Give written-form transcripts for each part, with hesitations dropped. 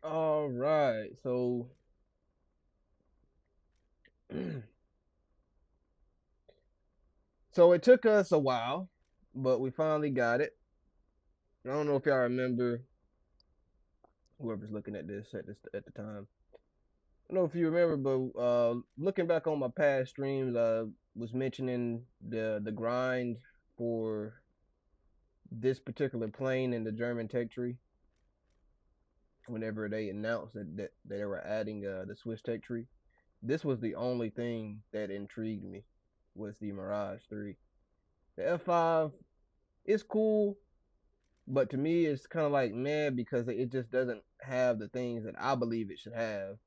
All right. So so it took us a while, but we finally got it. I don't know if y'all remember whoever's looking at this at the time. I don't know if you remember, but looking back on my past streams, I was mentioning the grind for this particular plane in the German tech tree. Whenever they announced that they were adding the Swiss tech tree, this was the only thing that intrigued me was the Mirage 3. The F5 is cool, but to me it's kind of like meh because it just doesn't have the things that I believe it should have.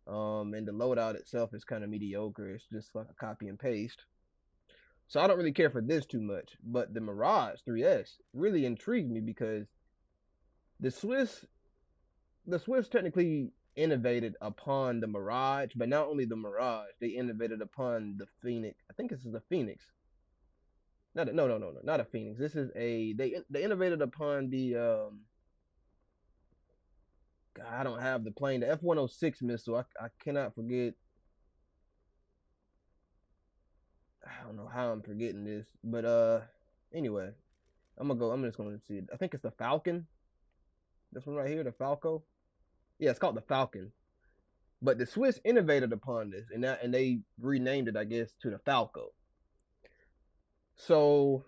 And the loadout itself is kind of mediocre. It's just like a copy and paste. So I don't really care for this too much. But the Mirage 3S really intrigued me because the Swiss the Swiss technically innovated upon the Mirage, but not only the Mirage, they innovated upon the Phoenix. I think this is the Phoenix. Not a, no, not a Phoenix. This is a they innovated upon the God, I don't have the plane, the F-106 missile. I cannot forget. I don't know how I'm forgetting this, but anyway, I'm gonna go. I'm just gonna see it. I think it's the Falcon. This one right here, the Falco. Yeah, it's called the Falcon. But the Swiss innovated upon this, and they renamed it, I guess, to the Falco. So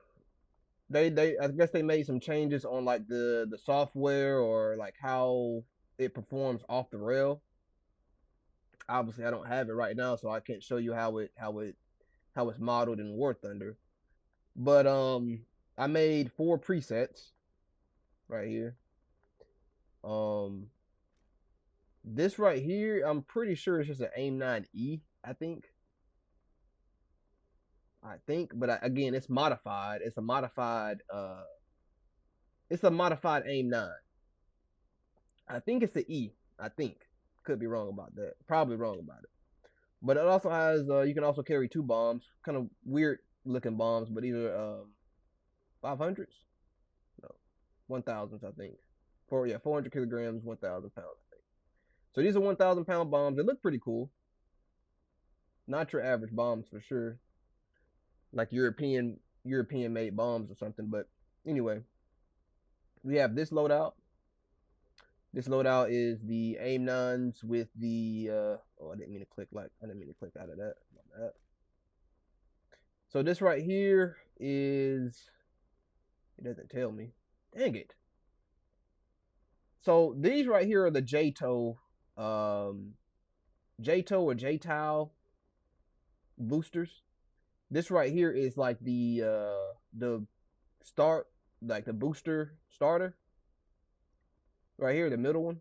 they I guess they made some changes on like the software or like how it performs off the rail. Obviously, I don't have it right now, so I can't show you how it's modeled in War Thunder. But I made 4 presets right here. Um, this right here, I'm pretty sure it's just an AIM 9E. I think, but again, it's modified. It's a modified AIM 9. I think it's the E. I think. Could be wrong about that. Probably wrong about it. But it also has you can also carry 2 bombs, kind of weird looking bombs, but these are 500s, no, 1000s I think. 400 kilograms, 1000 pounds I think. So these are 1000 pound bombs. They look pretty cool. Not your average bombs for sure, like European made bombs or something. But anyway, we have this loadout. This loadout is the aim nuns with the oh, I didn't mean to click out of that. So this right here is, it doesn't tell me. Dang it. So these right here are the um JTO or JTOW boosters. This right here is like the start, like the booster starter right here, the middle one.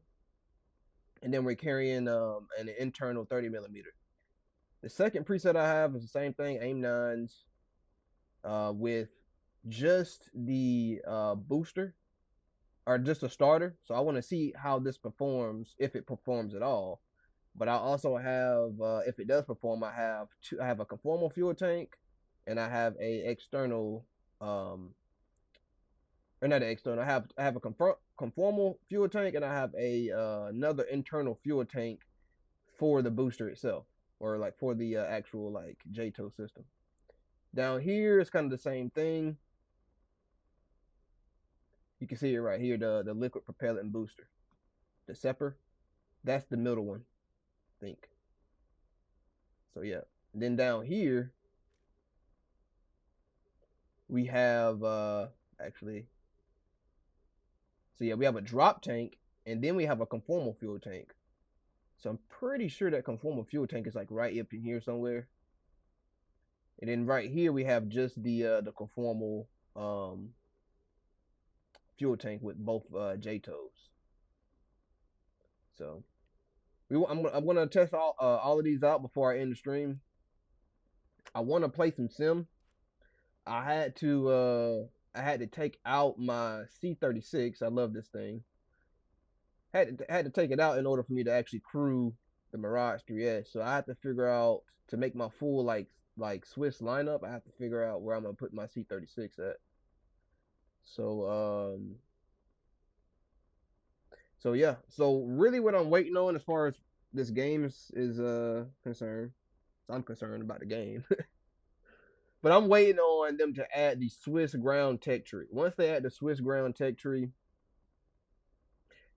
And then we're carrying an internal 30 millimeter. The second preset I have is the same thing, aim nines, with just the booster or just a starter. So I want to see how this performs, if it performs at all. But I also have, if it does perform, I have a conformal fuel tank, and I have a external, or not an external. I have a conformal fuel tank, and I have a another internal fuel tank for the booster itself, or like for the actual like JTO system. Down here, it's kind of the same thing. You can see it right here, the liquid propellant booster, the sepper. That's the middle one, I think. So yeah. And then down here we have actually, so yeah, we have a drop tank, and then we have a conformal fuel tank. So I'm pretty sure that conformal fuel tank is like right up in here somewhere. And then right here we have just the conformal um fuel tank with both JTOs. So I'm gonna test all of these out before I end the stream. I want to play some sim. I had to uh I had to take out my C-36. I love this thing. Had to take it out in order for me to actually crew the Mirage 3S. So I have to figure out, to make my full like Swiss lineup. I have to figure out where I'm gonna put my C-36 at. So So yeah, so really what I'm waiting on as far as this game is concerned, I'm concerned about the game. But I'm waiting on them to add the Swiss ground tech tree. Once they add the Swiss ground tech tree,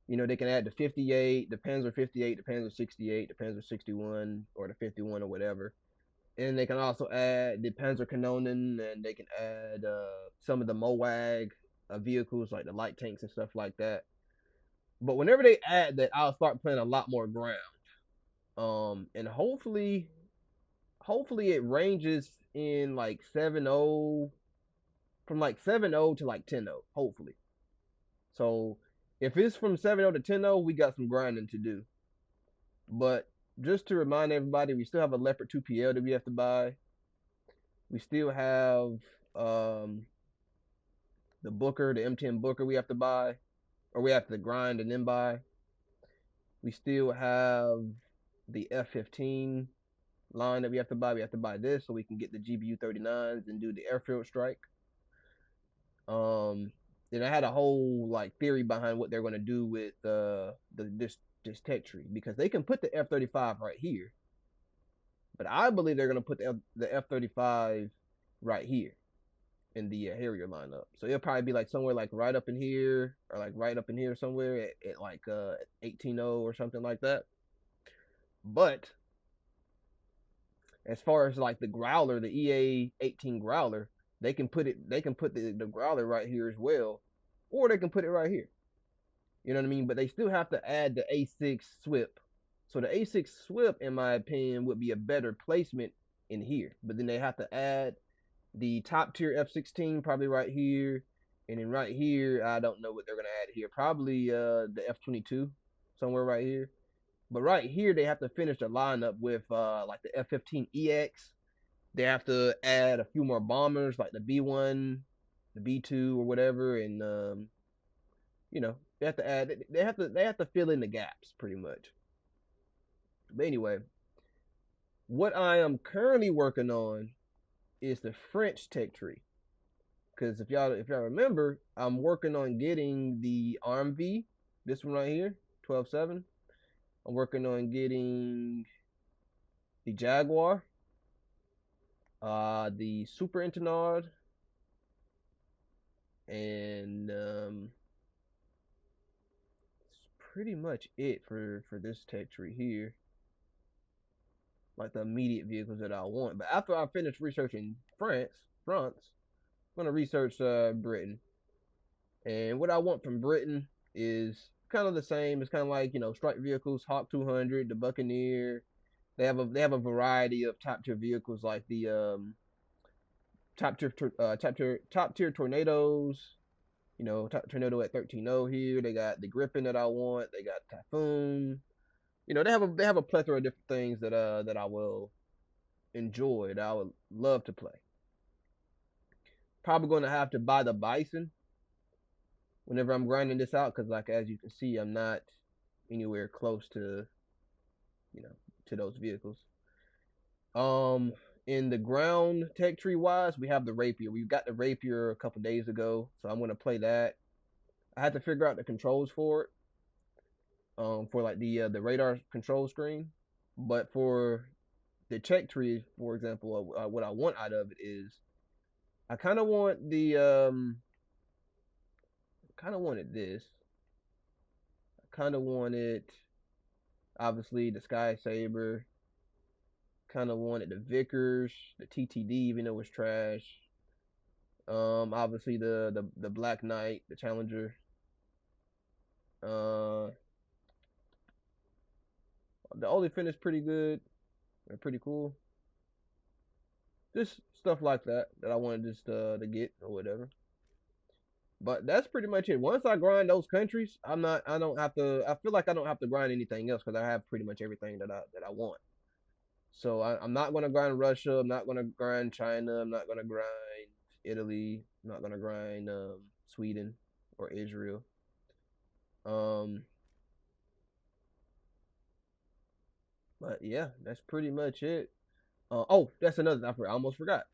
they can add the 58, the Panzer 58, the Panzer 68, the Panzer 61, or the 51 or whatever. And they can also add the Panzerkanonen, and they can add some of the MOAG vehicles like the light tanks and stuff like that. But whenever they add that, I'll start playing a lot more ground. And hopefully it ranges in like 7-0, from like 7-0 to like 10-0, hopefully. So if it's from 7-0 to 10-0, we got some grinding to do. But just to remind everybody, we still have a Leopard 2PL that we have to buy. We still have the Booker, the M10 Booker we have to buy, or we have to grind and then buy. We still have the F-15 line that we have to buy. We have to buy this so we can get the GBU 39s and do the airfield strike. Then I had a whole like theory behind what they're going to do with this tech tree, because they can put the F-35 right here, but I believe they're going to put the F-35 right here in the Harrier lineup. So it'll probably be like somewhere like right up in here, or like right up in here somewhere at like 18-0 or something like that. But as far as like the Growler, the EA-18 Growler, they can put the Growler right here as well, or they can put it right here. You know what I mean? But they still have to add the A6 SWIP. So the A6 SWIP, in my opinion, would be a better placement in here. But then they have to add the top tier F-16 probably right here. And then right here, I don't know what they're going to add here. Probably the F-22 somewhere right here. But right here, they have to finish the lineup with like the F-15EX. They have to add a few more bombers like the B-1, the B-2 or whatever. And, they have to add, they have to fill in the gaps pretty much. But anyway, what I am currently working on is the French tech tree. Because if y'all remember, I'm working on getting the RMV, this one right here, 12.7. I'm working on getting the Jaguar, the Super Internaud, and it's pretty much it for this tech tree here. Like the immediate vehicles that I want. But after I finish researching France, I'm gonna research Britain. And what I want from Britain is kind of the same. It's kind of like strike vehicles, Hawk 200, the Buccaneer. They have a variety of top tier vehicles like the top tier tornadoes. Top tornado at 13.0 here. They got the Griffin that I want. They got Typhoon. They have a plethora of different things that I will enjoy, that I would love to play. Probably going to have to buy the Bison whenever I'm grinding this out, because like as you can see, I'm not anywhere close to you know to those vehicles. Um, in the ground tech tree wise, we have the Rapier. We got the Rapier a couple days ago, so I'm gonna play that. I had to figure out the controls for it, for like the radar control screen, but for the tech tree, for example, what I want out of it is I kind of want kind of wanted this. I kind of wanted, obviously, the Sky Saber. Kind of wanted the Vickers, the TTD, even though it's trash. Obviously the Black Knight, the Challenger. Uh, the Olefin is pretty good. They're pretty cool. Just stuff like that I wanted just to get or whatever. But that's pretty much it. Once I grind those countries, I don't have to. I feel like I don't have to grind anything else because I have pretty much everything that I want. So I'm not gonna grind Russia. I'm not gonna grind China. I'm not gonna grind Italy. I'm not gonna grind Sweden or Israel. Um, but yeah, that's pretty much it. Oh, that's another thing I almost forgot.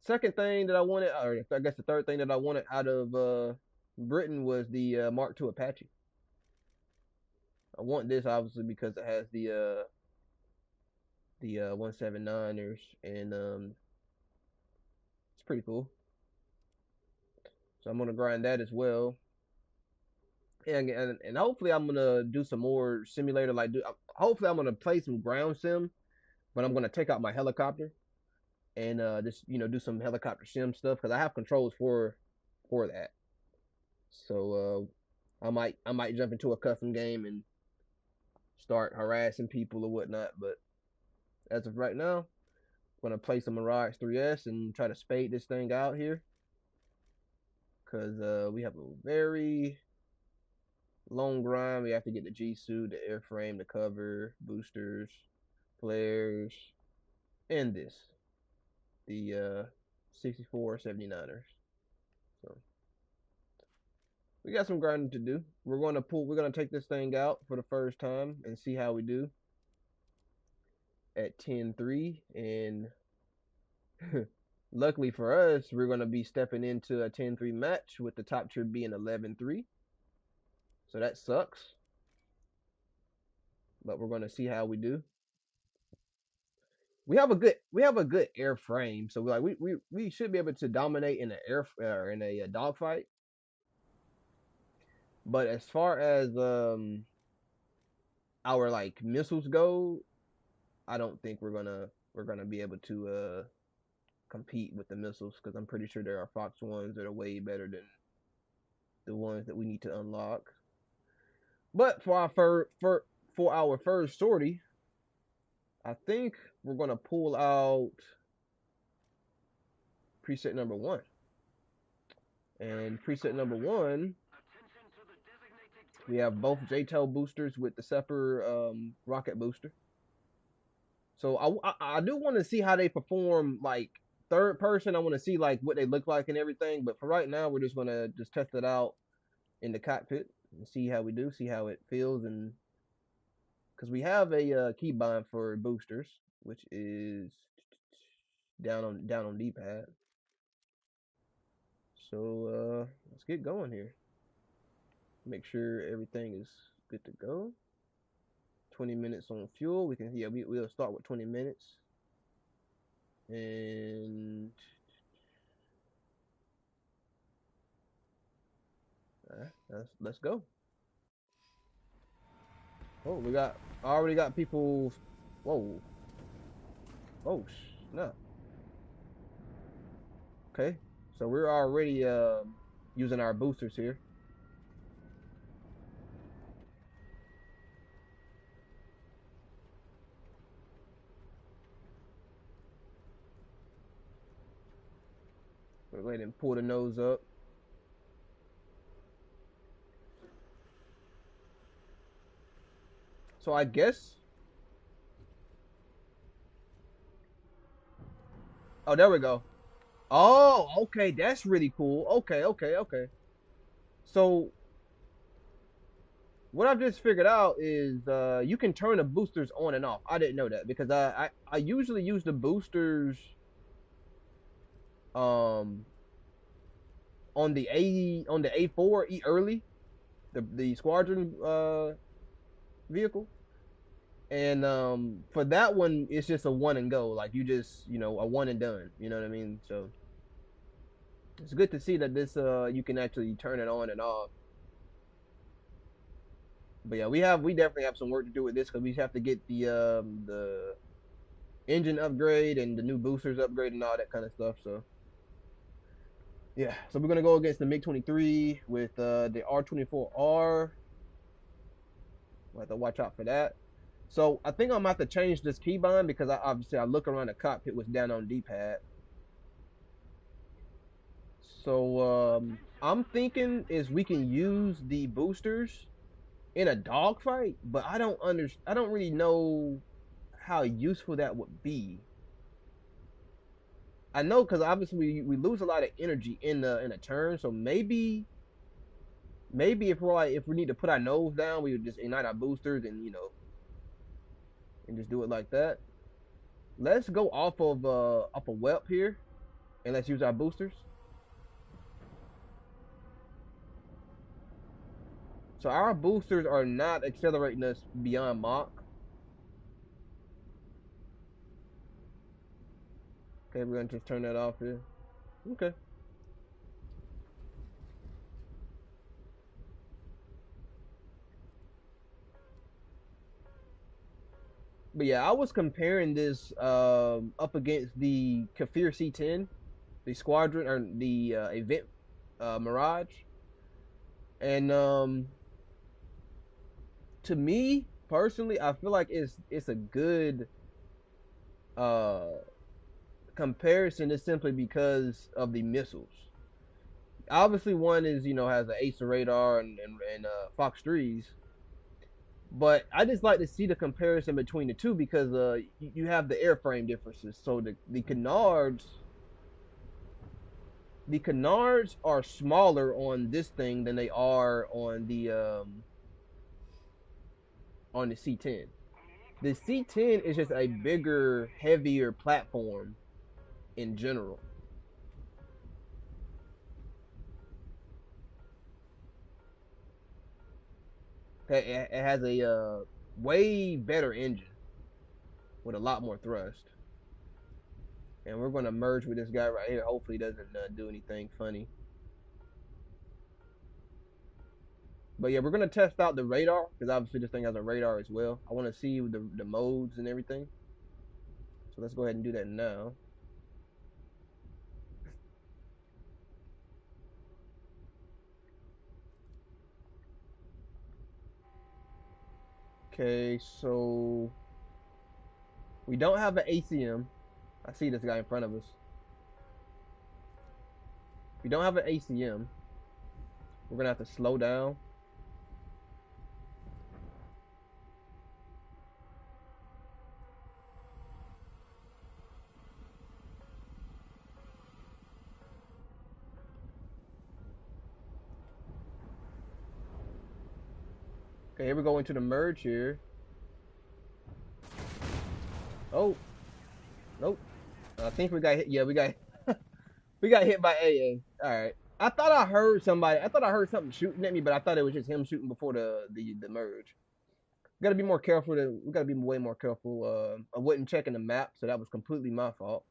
Second thing that I wanted, or I guess the third thing that I wanted out of Britain was the Mark II Apache. I want this obviously because it has the 179ers, and it's pretty cool. So I'm gonna grind that as well. And hopefully I'm gonna do some more simulator like do hopefully I'm gonna play some ground sim, but I'm gonna take out my helicopter and just do some helicopter sim stuff because I have controls for that. So I might jump into a custom game and start harassing people or whatnot. But as of right now, I'm gonna play some Mirage 3S and try to spade this thing out here because we have a very long grind. We have to get the G suit, the airframe, the cover, boosters, flares, and the 64 79ers. So we got some grinding to do. We're gonna take this thing out for the first time and see how we do at 10-3. And luckily for us, we're gonna be stepping into a 10-3 match with the top tier being 11-3. So that sucks. But we're gonna see how we do. We have a good airframe, so we should be able to dominate in in a dogfight. But as far as our like missiles go, I don't think we're gonna be able to compete with the missiles because I'm pretty sure there are Fox ones that are way better than the ones that we need to unlock. But for our first sortie, I think we're gonna pull out preset number one. And preset number one, we have both JTEL boosters with the Sepper rocket booster. So I do want to see how they perform like third person. I want to see like what they look like and everything. But for right now, we're just gonna just test it out in the cockpit and see how we do, see how it feels, and because we have a keybind for boosters, which is down on D-pad. So let's get going here. Make sure everything is good to go. 20 minutes on fuel. We'll start with 20 minutes. And let's go. Oh, I already got people. Whoa. Oh, no. Okay. So we're already using our boosters here. We're going to pull the nose up. So I guess. Oh, there we go. Oh, okay. That's really cool. Okay, okay, okay. So what I've just figured out is you can turn the boosters on and off. I didn't know that because I usually use the boosters um on the A4 E early, the squadron vehicle. And for that one it's just a one and go. Like you just, a one and done. You know what I mean? So it's good to see that this you can actually turn it on and off. But yeah, we definitely have some work to do with this because we have to get the engine upgrade and the new boosters upgrade and all that kind of stuff. So yeah, so we're gonna go against the MiG 23 with the R24R. We'll have to watch out for that. So I think I'm gonna have to change this keybind because I look around the cockpit was down on D-pad. So I'm thinking is we can use the boosters in a dogfight, but I don't really know how useful that would be. I know because obviously we lose a lot of energy in a turn, so maybe if we need to put our nose down, we would just ignite our boosters and and just do it like that. Let's go off of whelp here and let's use our boosters. So our boosters are not accelerating us beyond Mach. Okay, we're gonna just turn that off here. Okay. But yeah, I was comparing this up against the Kafir C10, the squadron or the event Mirage. And to me personally, I feel like it's a good uh comparison is simply because of the missiles. Obviously, one is has an Acer radar and Fox threes, but I just like to see the comparison between the two because you have the airframe differences. So the canards are smaller on this thing than they are on the C10. The C10 is just a bigger, heavier platform in general. It has a way better engine with a lot more thrust. And we're going to merge with this guy right here. Hopefully, he doesn't do anything funny. But yeah, we're going to test out the radar because obviously this thing has a radar as well. I want to see the modes and everything. So let's go ahead and do that now. Okay, so we don't have an ACM. I see this guy in front of us. We don't have an ACM. We're going to have to slow down. Okay, here we go into the merge here. Oh, nope. I think we got hit. Yeah, we got we got hit by AA. All right. I thought I heard somebody. I thought I heard something shooting at me, but I thought it was just him shooting before the merge. We gotta be more careful. We gotta be way more careful. I wasn't checking the map, so that was completely my fault.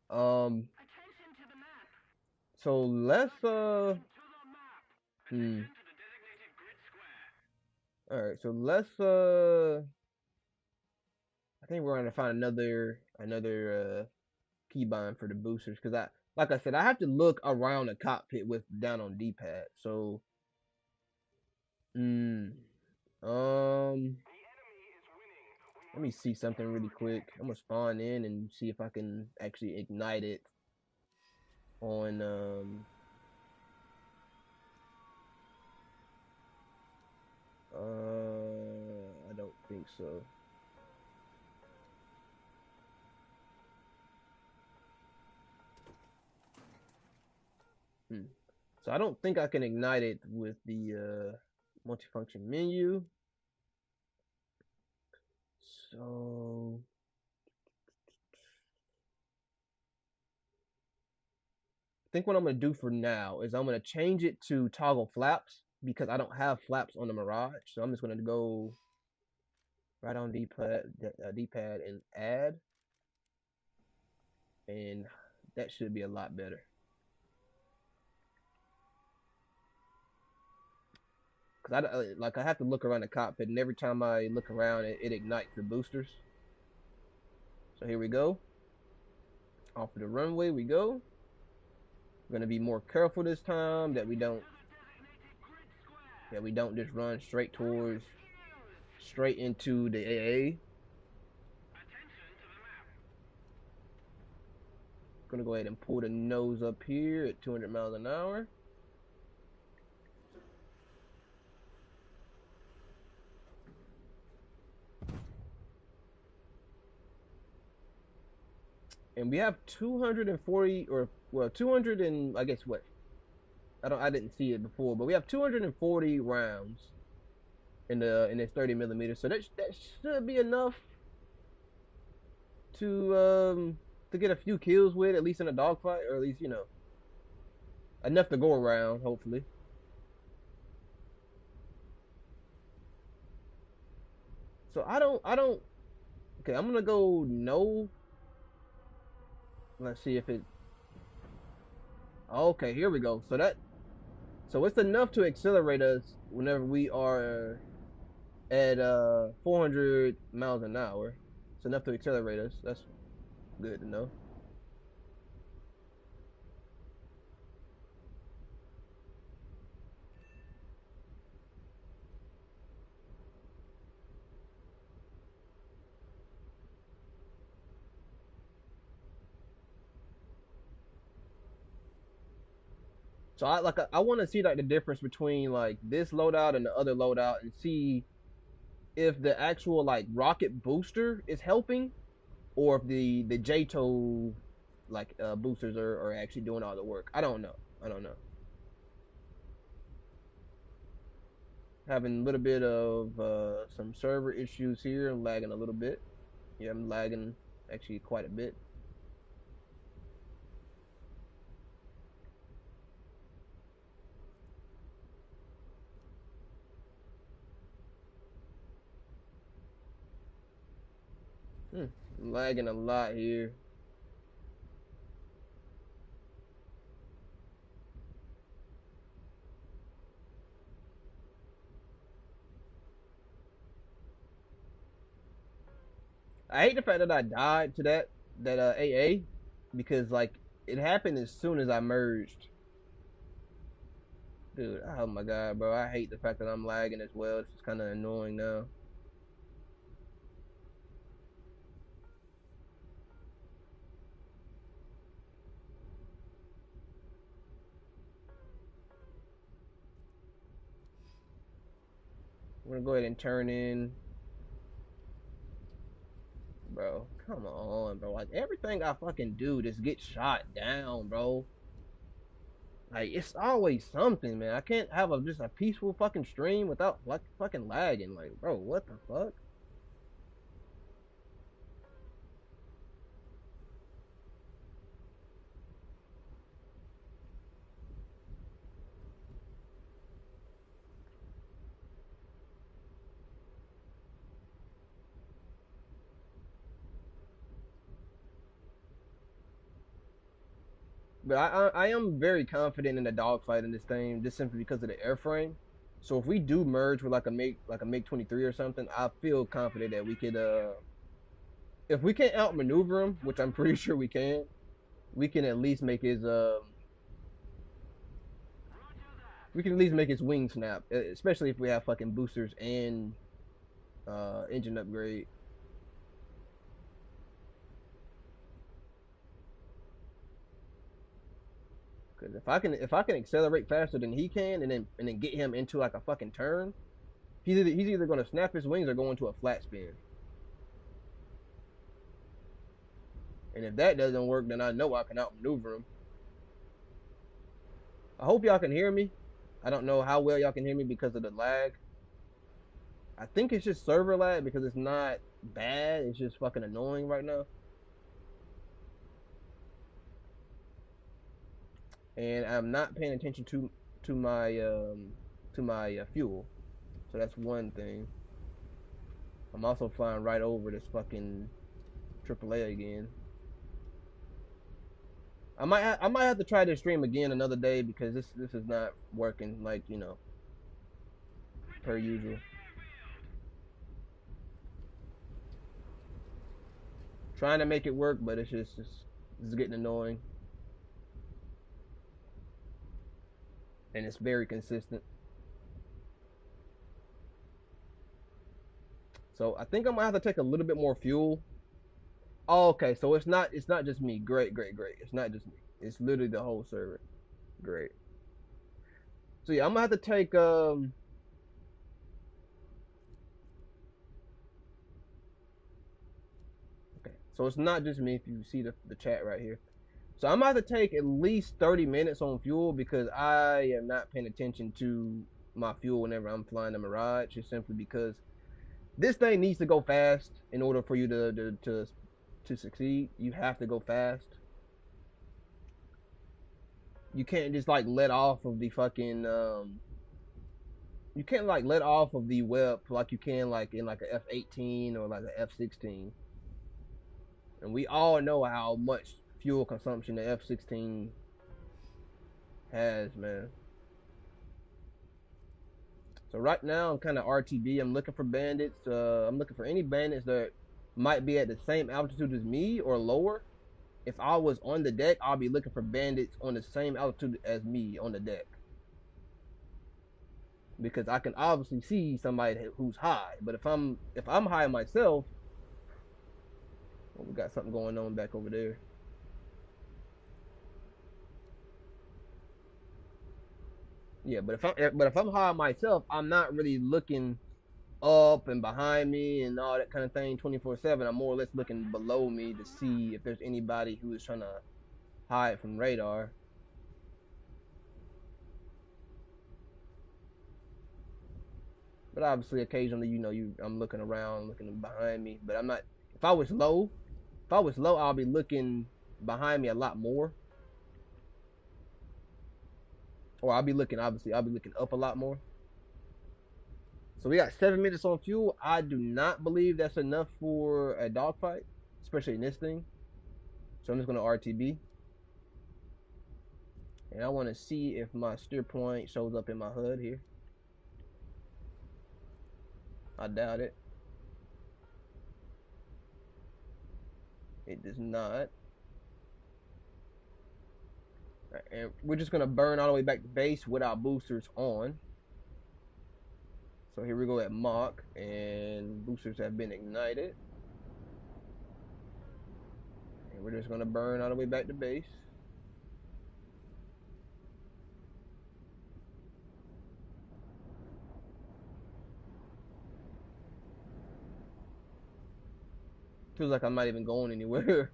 Um. So let's Hmm. All right. So let's I think we're gonna find another keybind for the boosters because like I said, I have to look around the cockpit with down on D-pad. So, mm, um, let me see something really quick. I'm gonna spawn in and see if I can actually ignite it on I don't think so. Hmm. So I don't think I can ignite it with the multifunction menu. So I think what I'm gonna do for now is I'm gonna change it to toggle flaps because I don't have flaps on the Mirage. So I'm just gonna go right on D-pad and add, and that should be a lot better. Cause I have to look around the cockpit, and every time I look around, it ignites the boosters. So here we go. Off of the runway we go. We're gonna be more careful this time that we don't just run straight into the AA. Gonna go ahead and pull the nose up here at 200 miles an hour. And we have 240 or well 200 and I guess what I didn't see it before, but we have 240 rounds in this 30 millimeter, so that should be enough to to get a few kills with, at least in a dogfight, or at least enough to go around, hopefully. So I don't. Okay, I'm gonna go no. Let's see if it. Okay, here we go. So it's enough to accelerate us whenever we are at 400 miles an hour. It's enough to accelerate us. That's good to know. So I want to see like the difference between like this loadout and the other loadout and see if the actual like rocket booster is helping or if the JTO like boosters are actually doing all the work. I don't know. I don't know. Having a little bit of some server issues here. I'm lagging a little bit. Yeah, I'm lagging actually quite a bit. Hmm. I'm lagging a lot here. I hate the fact that I died to that AA because like it happened as soon as I merged. Dude, oh my god, bro. I hate the fact that I'm lagging as well. It's just kind of annoying now. I'm gonna go ahead and turn in, bro. Come on, bro. Like everything I fucking do just gets shot down, bro. Like it's always something, man. I can't have just a peaceful fucking stream without like fucking lagging. Like, bro, what the fuck? But I am very confident in the dogfight in this thing, just simply because of the airframe. So if we do merge with like a MiG 23 or something, I feel confident that we could if we can't outmaneuver him, which I'm pretty sure we can at least make his we can at least make his wing snap, especially if we have fucking boosters and engine upgrade. Because if I can accelerate faster than he can, and then get him into like a fucking turn, he's either gonna snap his wings or go into a flat spin. And if that doesn't work, then I know I can outmaneuver him. I hope y'all can hear me. I don't know how well y'all can hear me because of the lag. I think it's just server lag because it's not bad. It's just fucking annoying right now. And I'm not paying attention to my fuel. So that's one thing. I'm also flying right over this fucking AAA again. I might have to try this stream again another day because this is not working like per usual. Trying to make it work, but it's getting annoying and it's very consistent. So I think I'm gonna have to take a little bit more fuel. Oh, okay, so it's not just me. Great, great, great. It's not just me. It's literally the whole server. Great. So yeah, I'm gonna have to take okay. So it's not just me if you see the chat right here. So I'm gonna have to take at least 30 minutes on fuel because I am not paying attention to my fuel whenever I'm flying the Mirage, just simply because this thing needs to go fast in order for you to succeed. You have to go fast. You can't just like let off of the fucking you can't like let off of the web like you can like in like a F-18 or like a F-16. And we all know how much fuel consumption the F-16 has, man. So right now I'm kind of RTB. I'm looking for bandits. I'm looking for any bandits that might be at the same altitude as me or lower. If I was on the deck, I'll be looking for bandits on the same altitude as me on the deck because I can obviously see somebody who's high. But if I'm high myself, well, we got something going on back over there. Yeah, but if I'm high myself, I'm not really looking up and behind me and all that kind of thing 24/7. I'm more or less looking below me to see if there's anybody who is trying to hide from radar. But obviously, occasionally, I'm looking around, looking behind me. But I'm not. If I was low, if I was low, I'll be looking behind me a lot more, or I'll be looking up a lot more. So we got 7 minutes on fuel. I do not believe that's enough for a dogfight, especially in this thing. So I'm just gonna RTB, and I want to see if my steer point shows up in my HUD here. I doubt it. It does not. And we're just gonna burn all the way back to base with our boosters on. So here we go at Mach, and boosters have been ignited. And we're just gonna burn all the way back to base. Feels like I'm not even going anywhere.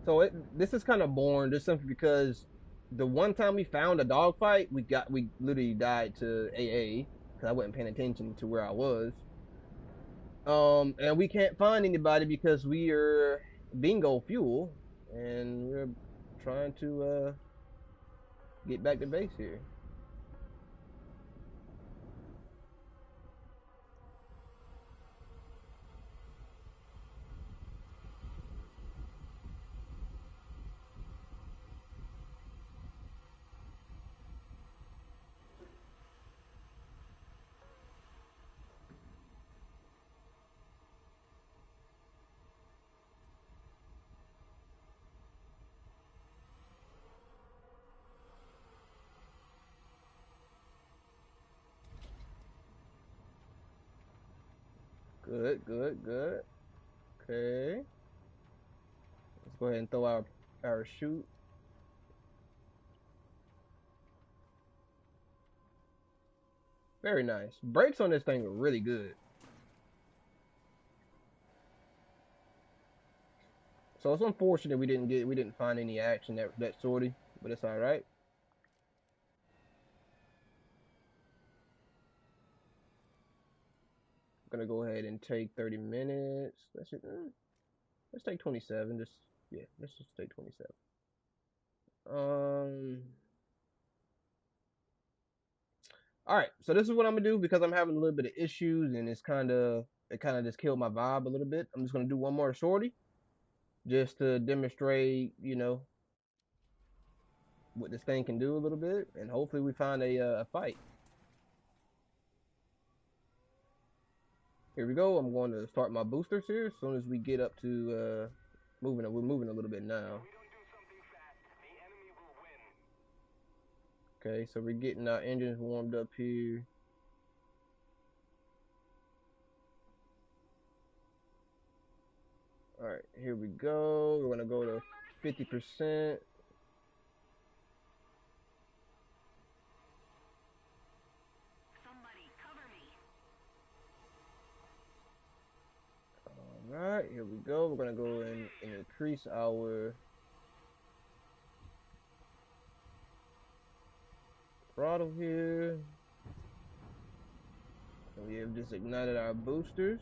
So this is kind of boring, just simply because the one time we found a dogfight, we literally died to AA because I wasn't paying attention to where I was. And we can't find anybody because we are bingo fuel, and we're trying to get back to base here. Good, good, good. Okay, let's go ahead and throw our shoot. Very nice. Brakes on this thing are really good. So it's unfortunate we didn't find any action that sortie, but it's all right. I'm gonna go ahead and take 30 minutes. Let's take 27. Let's just take 27. Um. All right. So this is what I'm gonna do because I'm having a little bit of issues and it kind of just killed my vibe a little bit. I'm just gonna do one more sortie just to demonstrate, what this thing can do a little bit, and hopefully we find a fight. Here we go. I'm going to start my boosters here as soon as we get up to moving. We're moving a little bit now. Okay, so we're getting our engines warmed up here. All right, here we go. We're gonna go to 50%. All right, here we go. We're gonna go and increase our throttle here. And we have just ignited our boosters.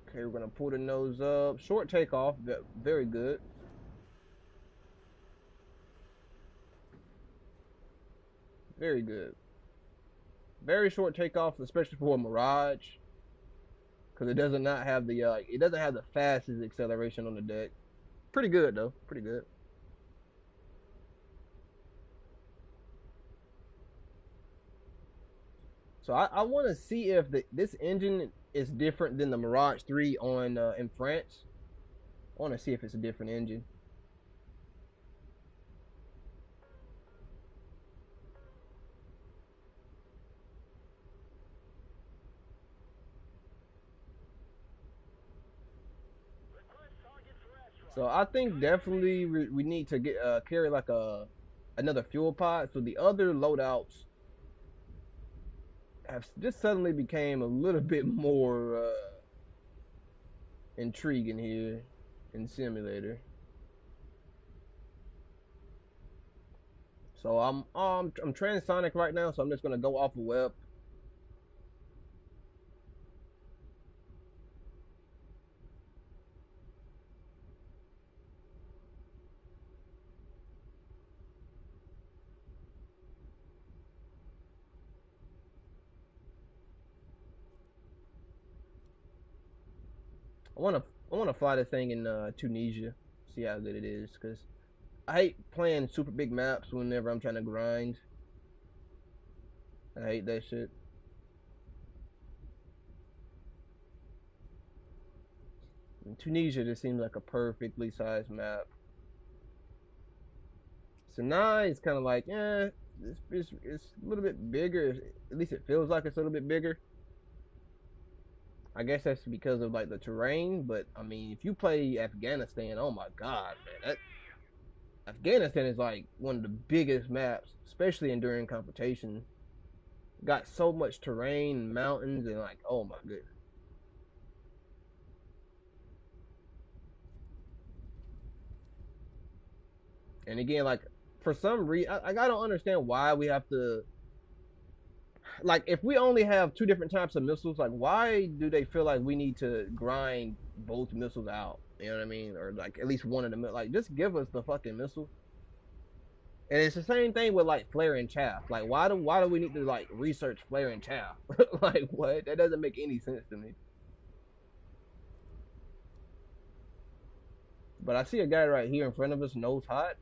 Okay, we're gonna pull the nose up. Short takeoff, very good. Very good. Very short takeoff, especially for a Mirage, because it does not have the it doesn't have the fastest acceleration on the deck. Pretty good though. Pretty good. So I want to see if this engine is different than the Mirage 3 on in France. I want to see if it's a different engine. So I think definitely we need to get carry like another fuel pod. So the other loadouts have just suddenly became a little bit more intriguing here in simulator. So I'm transonic right now, so I'm just gonna go off the web. I wanna I wanna fly this thing in Tunisia, see how good it is, cause I hate playing super big maps whenever I'm trying to grind. I hate that shit. And Tunisia just seems like a perfectly sized map. Sinai is kind of like, it's a little bit bigger. At least it feels like it's a little bit bigger. I guess that's because of like the terrain, but I mean, if you play Afghanistan, oh my god, man, that Afghanistan is like one of the biggest maps, especially in during competition. Got so much terrain, mountains, and like, oh my goodness. And again, like for some reason, I don't understand why we have to like if we only have two different types of missiles, like why do they feel like we need to grind both missiles out? You know what I mean? Or like at least one of them. Like just give us the fucking missile. And it's the same thing with like flare and chaff. Like why do we need to like research flare and chaff? Like what? That doesn't make any sense to me. But I see a guy right here in front of us, nose hot,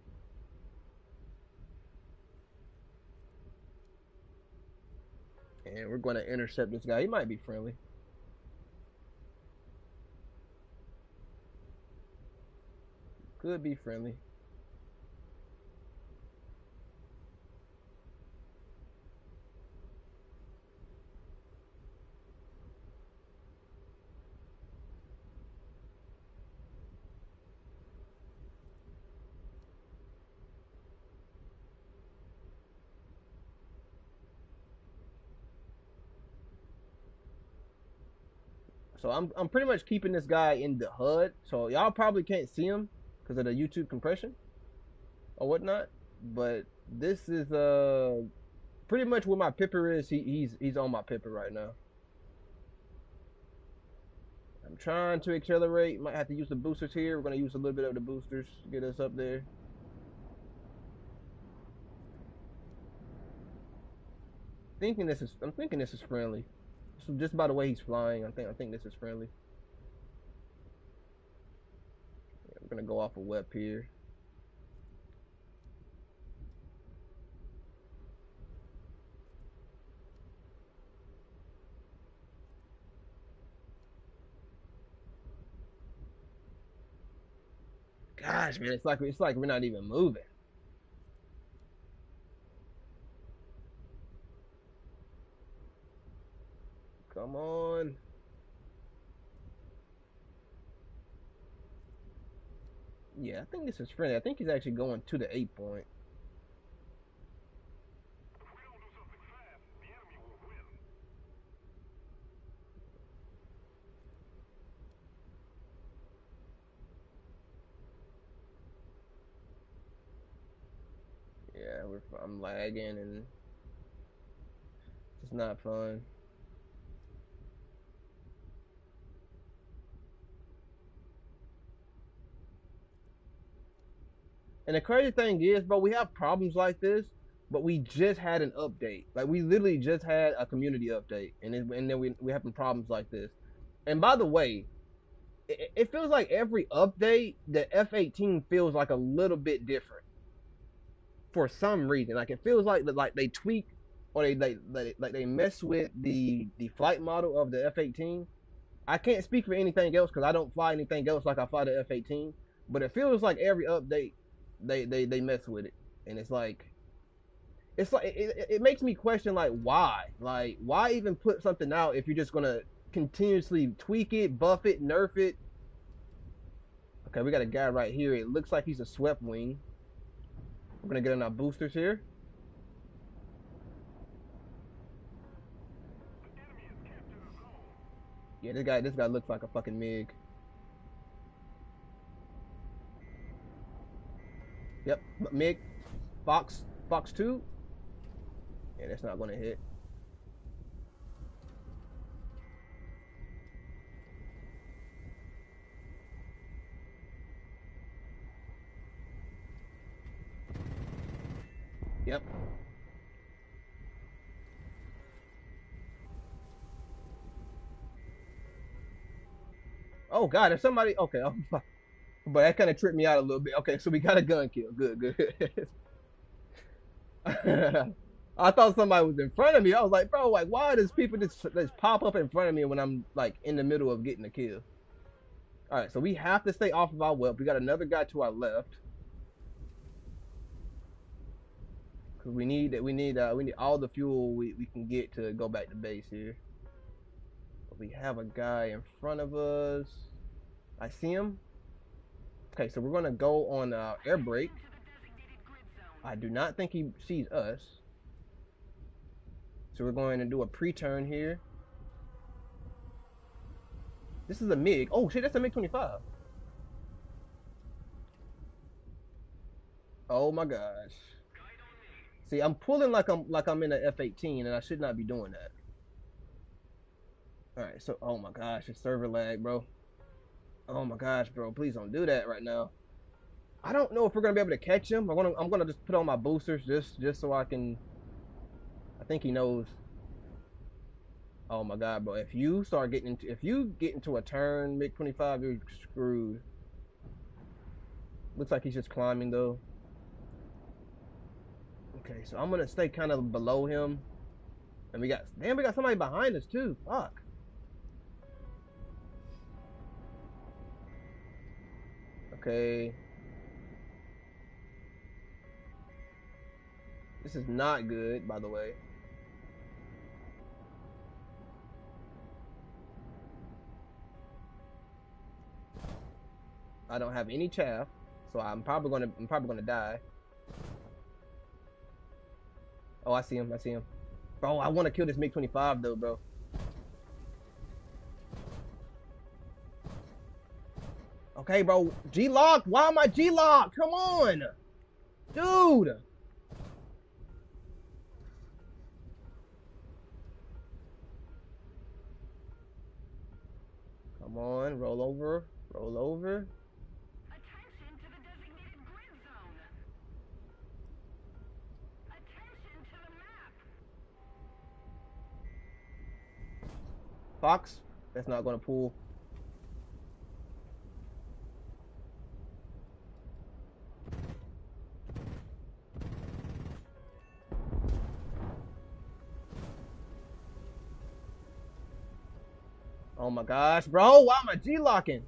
and we're going to intercept this guy. He might be friendly. Could be friendly. So I'm pretty much keeping this guy in the HUD. So y'all probably can't see him because of the YouTube compression or whatnot. But this is pretty much where my pipper is. He's on my pipper right now. I'm trying to accelerate. Might have to use the boosters here. We're gonna use a little bit of the boosters to get us up there. I'm thinking this is friendly. So just by the way he's flying, I think this is friendly. Yeah, we're gonna go off a web here. Gosh, man, it's like we're not even moving. Come on. Yeah, I think this is friendly. I think he's actually going to the 8 point. I'm lagging and it's not fun. And the crazy thing is, bro, we have problems like this, but we just had an update. Like we literally just had a community update, and then we having problems like this. And by the way, it feels like every update, the F-18 feels like a little bit different for some reason. Like it feels like they tweak or they mess with the flight model of the F-18. I can't speak for anything else because I don't fly anything else like I fly the F-18. But it feels like every update they mess with it, and it's like it makes me question like why even put something out if you're just gonna continuously tweak it, buff it, nerf it. Okay, we got a guy right here. It looks like he's a swept wing. We're gonna get on our boosters here. Yeah, this guy looks like a fucking MiG. Yep, MiG, Fox 2. Yeah, that's not gonna hit. Yep. Oh god, if somebody okay, but that kind of tripped me out a little bit. Okay, so we got a gun kill. Good, good. I thought somebody was in front of me. I was like, bro, like why does people just pop up in front of me when I'm like in the middle of getting a kill? All right, so we have to stay off of our whelp. We got another guy to our left because we need all the fuel we can get to go back to base here. But we have a guy in front of us. I see him. Okay, so we're gonna go on air brake. I do not think he sees us. So we're going to do a pre-turn here. This is a MiG. Oh shit, that's a MiG 25. Oh my gosh. See, I'm pulling like I'm in an F-18, and I should not be doing that. All right, so oh my gosh, it's server lag, bro. Oh my gosh, bro, please don't do that right now. I don't know if we're gonna be able to catch him. I'm gonna just put on my boosters just so I can. I think he knows. Oh my god, bro, if you get into a turn MiG 25, you're screwed. Looks like he's just climbing though. Okay, so I'm gonna stay kind of below him. And we got somebody behind us too. Fuck. Okay. This is not good, by the way. I don't have any chaff, so I'm probably gonna die. Oh, I see him. I see him. Bro, I want to kill this MiG 25 though, bro. Okay, bro. G-lock. Why am I G-lock? Come on, dude. Come on, roll over. Roll over. Attention to the designated grid zone. Attention to the map. Fox. That's not gonna pull. Oh my gosh, bro. Why am I G-locking?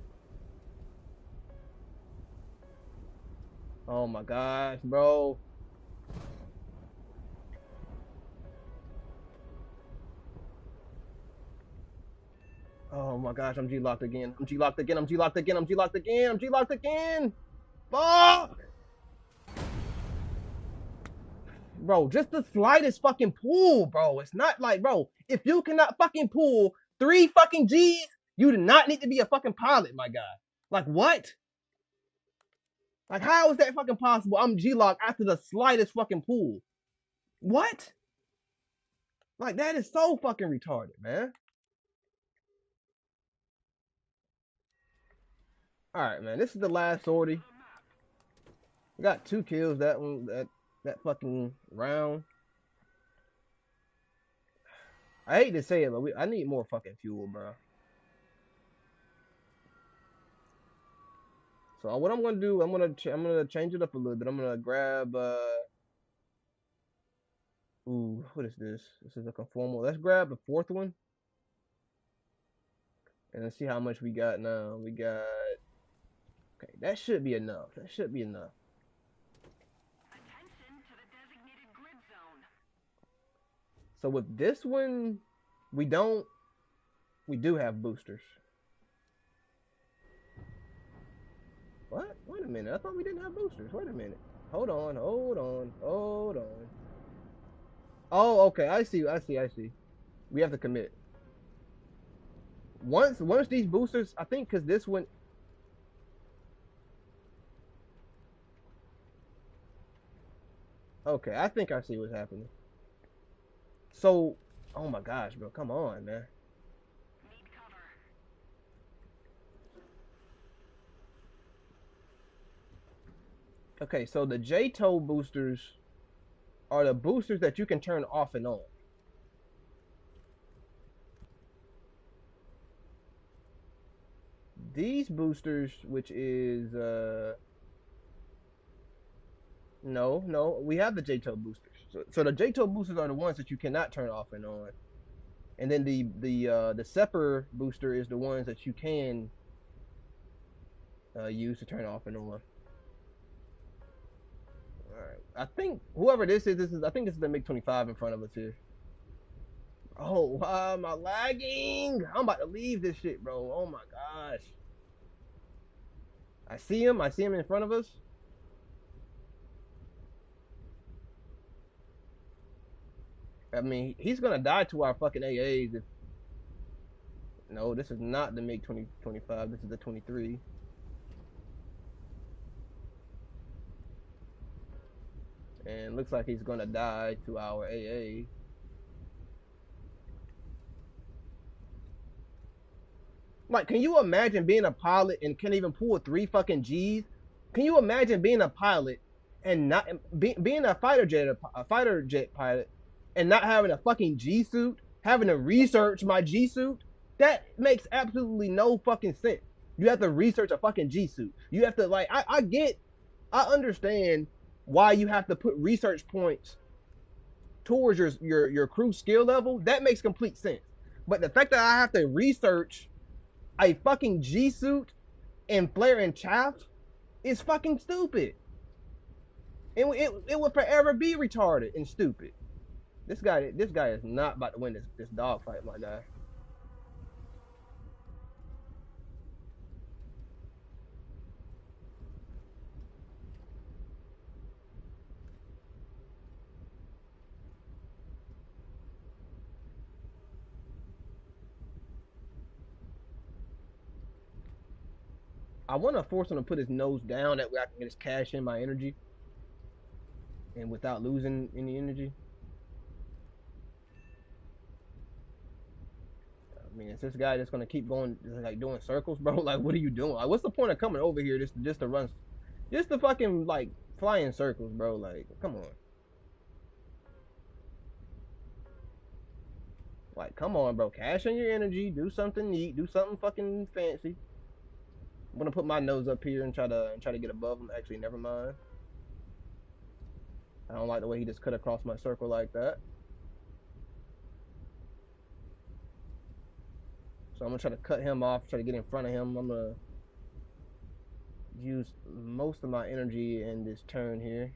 Oh my gosh, bro. Oh my gosh, I'm G-locked again. I'm G-locked again. I'm G-locked again. I'm G-locked again. I'm G-locked again. Fuck! Bro, just the slightest fucking pull, bro. It's not like, bro, if you cannot fucking pull 3 fucking G's, you do not need to be a fucking pilot, my guy. Like, what? Like, how is that fucking possible? I'm G-locked after the slightest fucking pull. What? Like that is so fucking retarded, man. All right, man. This is the last sortie. We got 2 kills that one that fucking round. I hate to say it, but I need more fucking fuel, bro. So what I'm gonna do, I'm gonna change it up a little bit. I'm gonna grab ooh, what is this? This is a conformal. Let's grab the fourth one and let's see how much we got now. We got okay, that should be enough. That should be enough. Attention to the designated grid zone. So with this one, we don't we do have boosters. What? Wait a minute. I thought we didn't have boosters. Wait a minute. Hold on. Hold on. Hold on. Oh, okay. I see. I see. I see. We have to commit. Once these boosters, I think, because this one. Okay, I think I see what's happening. So, oh my gosh, bro, come on, man. Need cover. Okay, so the J-Toe boosters are the boosters that you can turn off and on. These boosters, which is no, we have the J-Toe boosters. So the J-Toe boosters are the ones that you cannot turn off and on. And then the Sepper booster is the ones that you can use to turn off and on. All right. I think whoever this is. I think this is the MiG-25 in front of us here. Oh, why am I lagging? I'm about to leave this shit, bro. Oh my gosh. I see him. I see him in front of us. I mean, he's gonna die to our fucking AAs. If no, this is not the MiG 2025. This is the 23. And looks like he's gonna die to our AA. Like, can you imagine being a pilot and can't even pull 3 fucking Gs? Can you imagine being a pilot and not being a fighter jet pilot and not having a fucking G suit, having to research my G suit? That makes absolutely no fucking sense. You have to research a fucking G suit. You have to like I understand why you have to put research points towards your crew skill level. That makes complete sense. But the fact that I have to research a fucking G suit and flare and chaff is fucking stupid. It will forever be retarded and stupid. This guy is not about to win this dog fight, my guy. I want to force him to put his nose down that way I can just cash in my energy and without losing any energy. I mean, it's this guy that's gonna keep going like doing circles, bro. Like, what are you doing? Like, what's the point of coming over here just to run, just to fucking like fly in circles, bro? Like, come on. Like, come on, bro. Cash in your energy. Do something neat. Do something fucking fancy. I'm gonna put my nose up here and try to get above him. Actually, never mind. I don't like the way he just cut across my circle like that. So I'm gonna try to cut him off. Try to get in front of him. I'm gonna use most of my energy in this turn here,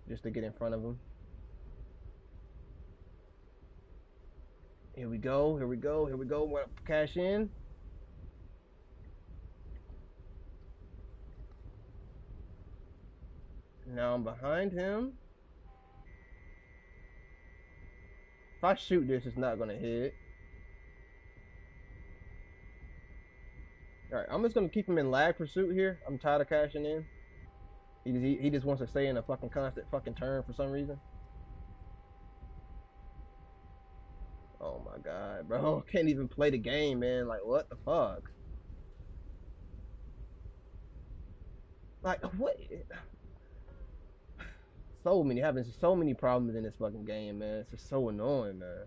just to get in front of him. Here we go. Here we go. Here we go. We're gonna cash in. Now I'm behind him. If I shoot this, it's not gonna hit. All right, I'm just gonna keep him in lag pursuit here. I'm tired of cashing in. He just wants to stay in a fucking constant fucking turn for some reason. my god, bro. Can't even play the game, man. Like, what the fuck? Like, what? So many having so many problems in this fucking game, man. It's just so annoying, man.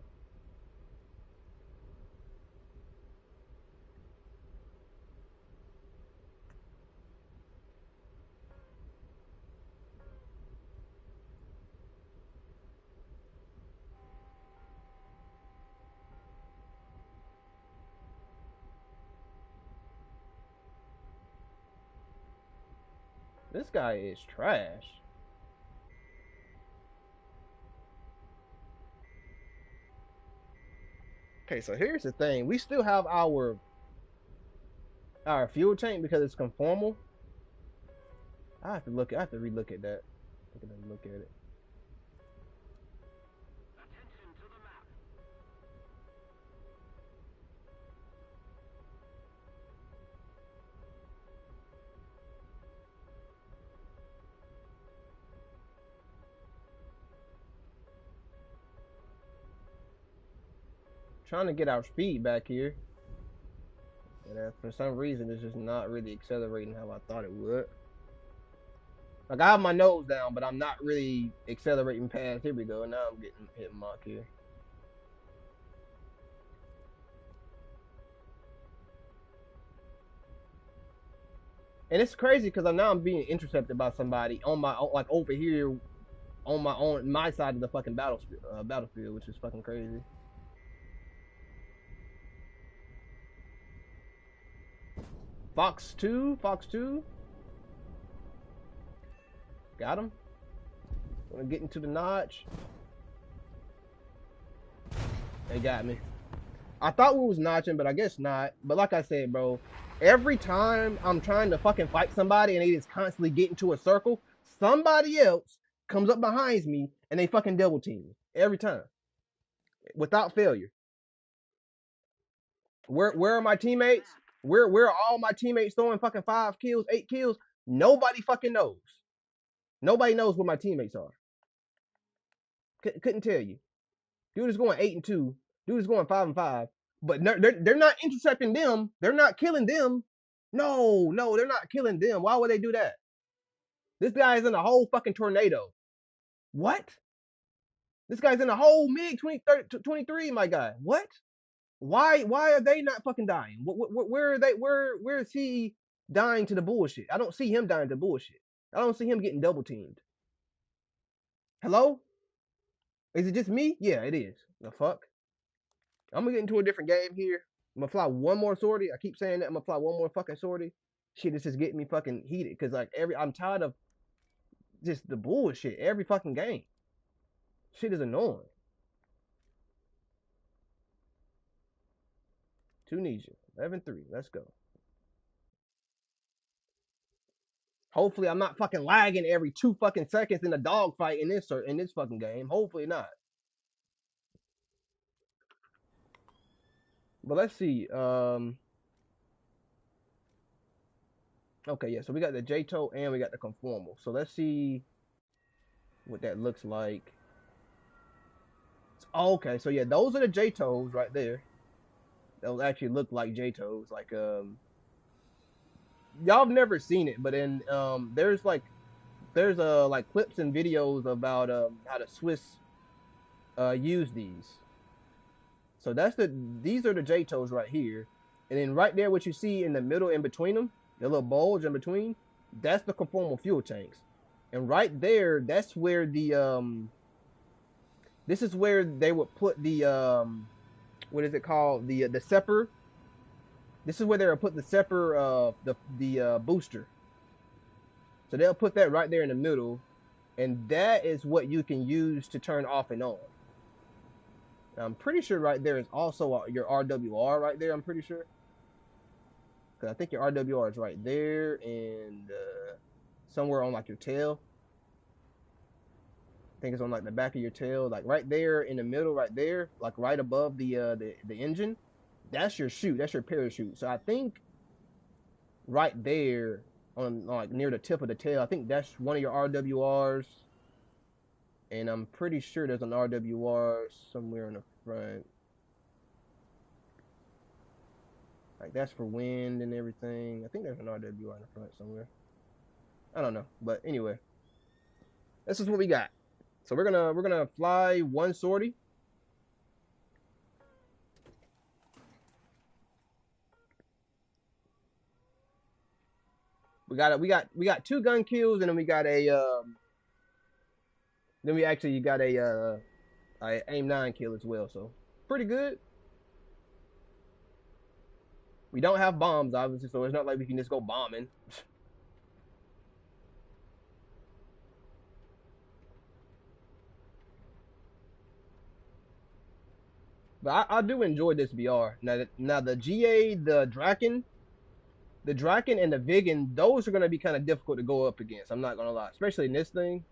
This guy is trash. Okay, so here's the thing. We still have our fuel tank because it's conformal. I have to relook at that. Take another look at it. Attention to the map. Trying to get our speed back here. And for some reason, it's just not really accelerating how I thought it would. Like, I have my nose down, but I'm not really accelerating past. Here we go. Now I'm getting hit mark here. And it's crazy because I'm being intercepted by somebody on my like over here on my side of the fucking battlefield, which is fucking crazy. Fox 2, got him. Gonna get into the notch. They got me. I thought we was notching, but I guess not. But like I said, bro, every time I'm trying to fucking fight somebody and they just constantly get into a circle, somebody else comes up behind me and they fucking double team me every time without failure. Where are my teammates? Where are all my teammates throwing fucking 5 kills, 8 kills? Nobody fucking knows. Nobody knows where my teammates are. Couldn't tell you. Dude is going 8-2. Dude is going 5-5. But they're not intercepting them. They're not killing them. No, they're not killing them. Why would they do that? This guy is in a whole fucking tornado. What? This guy's in a whole MiG 23, my guy. What? Why are they not fucking dying? Where are they? Where is he dying to the bullshit? I don't see him dying to bullshit. I don't see him getting double teamed. Hello? Is it just me? Yeah, it is. The fuck? I'm gonna get into a different game here. I'm gonna fly one more sortie. I keep saying that I'm gonna fly one more fucking sortie. Shit, this is getting me fucking heated because like I'm tired of just the bullshit every fucking game. Shit is annoying. Tunisia, 11-3. Let's go. Hopefully, I'm not fucking lagging every 2 fucking seconds in a dogfight in this fucking game. Hopefully not. But let's see. Okay, yeah. So we got the JTO and we got the conformal. So let's see what that looks like. Okay, so yeah, those are the JTOs right there. Those actually look like JTOs. Like y'all have never seen it, but in there's like clips and videos about how the Swiss use these. So these are the JTOs right here, and then right there, what you see in the middle, in between them, the little bulge in between, that's the conformal fuel tanks, and right there, that's where this is where they would put the what is it called, the separ. This is where they would put the separ the booster. So they'll put that right there in the middle, and that is what you can use to turn off and on. I'm pretty sure right there is also your RWR right there. I'm pretty sure. Because I think your RWR is right there and somewhere on like your tail. I think it's on like the back of your tail, like right there in the middle, right there, like right above the engine. That's your chute. That's your parachute. So I think right there on like near the tip of the tail, I think that's one of your RWRs. And I'm pretty sure there's an RWR somewhere in the front. Like that's for wind and everything. I think there's an RWR in the front somewhere. I don't know, but anyway, this is what we got. So we're gonna fly one sortie. We got two gun kills, and then we got a then we actually got a aim 9 kill as well. So pretty good. We don't have bombs, obviously, so it's not like we can just go bombing. But I do enjoy this BR. Now the GA, the Draken and the Vigan, those are gonna be kind of difficult to go up against. I'm not gonna lie, especially in this thing.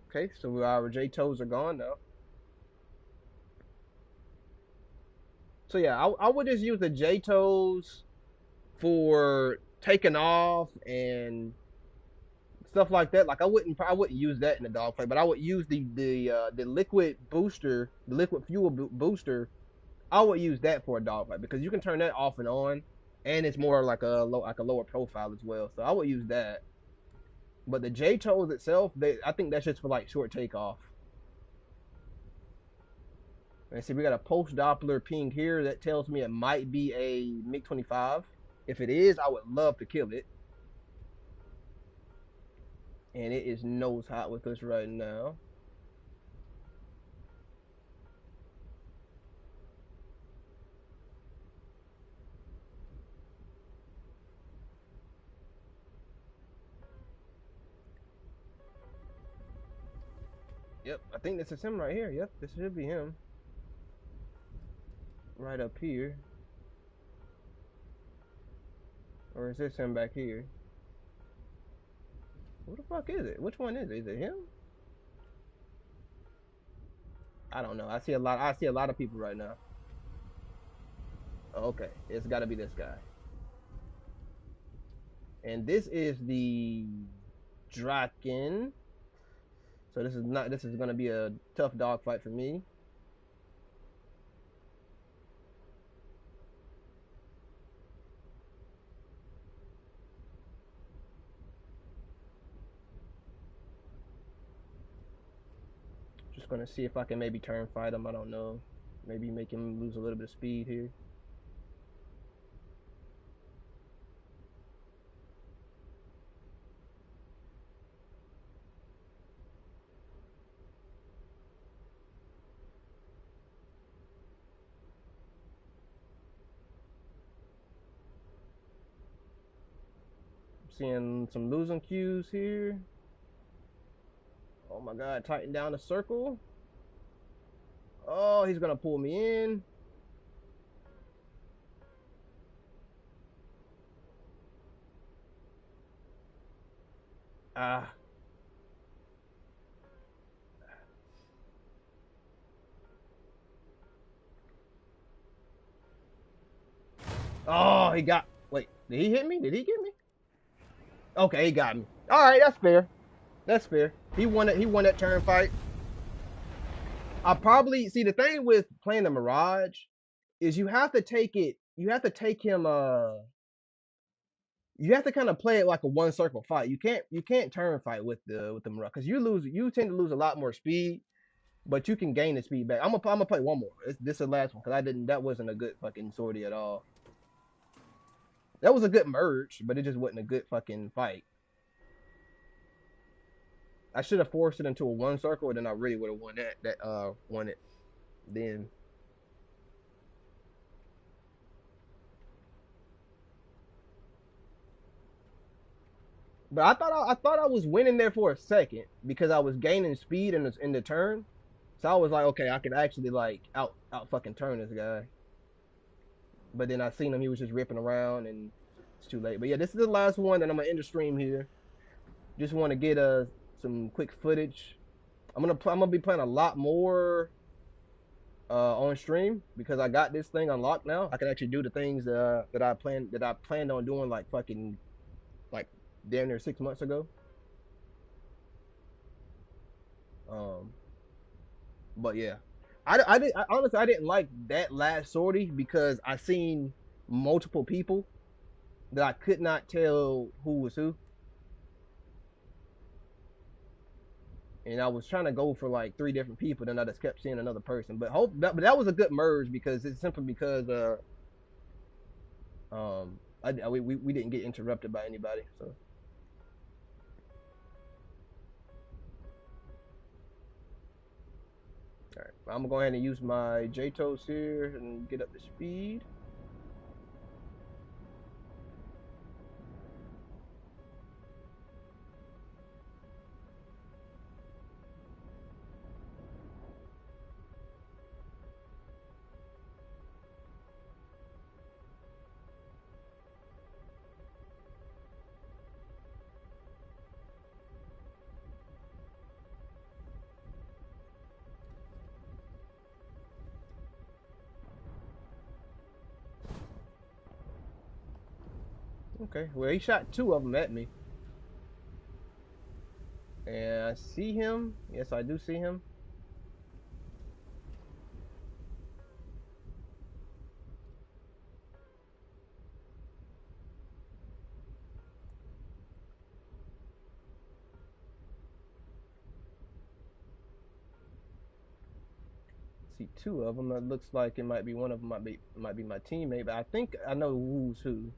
Okay, so our J toes are gone now. So yeah, I would just use the J toes for taking off and stuff like that. Like I wouldn't use that in the dogfight, but I would use the liquid booster, the liquid fuel booster. I would use that for a dogfight because you can turn that off and on, and it's more like like a lower profile as well. So I would use that. But the J toes itself, I think that's just for like short takeoff. And see, we got a post Doppler ping here that tells me it might be a MiG 25. If it is, I would love to kill it. And it is nose hot with us right now. Yep, I think this is him right here. Yep, this should be him. Right up here. Or is this him back here? Who the fuck is it? Which one is it? Is it him? I don't know. I see a lot of people right now. Oh, okay, it's got to be this guy. And this is the Draken. So this is gonna be a tough dogfight for me. Just gonna see if I can maybe turn fight him. I don't know. Maybe make him lose a little bit of speed here. I'm seeing some losing cues here. Oh my god, tighten down the circle. Oh, he's gonna pull me in. Ah. Oh, he got. Wait, did he hit me? Did he get me? Okay, he got me. All right, that's fair. That's fair. He won it. He won that turn fight. I probably see the thing with playing the Mirage is you have to take it. You have to take him. You have to kind of play it like a one circle fight. You can't turn fight with the Mirage because you tend to lose a lot more speed, but you can gain the speed back. I'm gonna play one more. This is the last one because I didn't. That wasn't a good fucking sortie at all. That was a good merge, but it just wasn't a good fucking fight. I should have forced it into a one circle, and then I really would have won won it then. But I thought I was winning there for a second because I was gaining speed in the turn. So I was like, okay, I could actually like out fucking turn this guy. But then I seen him, he was just ripping around, and it's too late. But yeah, this is the last one, and I'm gonna end the stream here. Just want to get some quick footage. I'm gonna be playing a lot more on stream because I got this thing unlocked now. I can actually do the things that I planned on doing like fucking like damn near 6 months ago. Um, but yeah, honestly I didn't like that last sortie because I seen multiple people that I could not tell who was who, and I was trying to go for like three different people, then I just kept seeing another person. But that was a good merge because it's simply because we didn't get interrupted by anybody. So all right, I'm gonna go ahead and use my JTOS here and get up to speed. Okay, well he shot two of them at me, and I see him. Yes, I do see him. See two of them. It looks like it might be one of them. Might be my teammate, but I think I know who's who.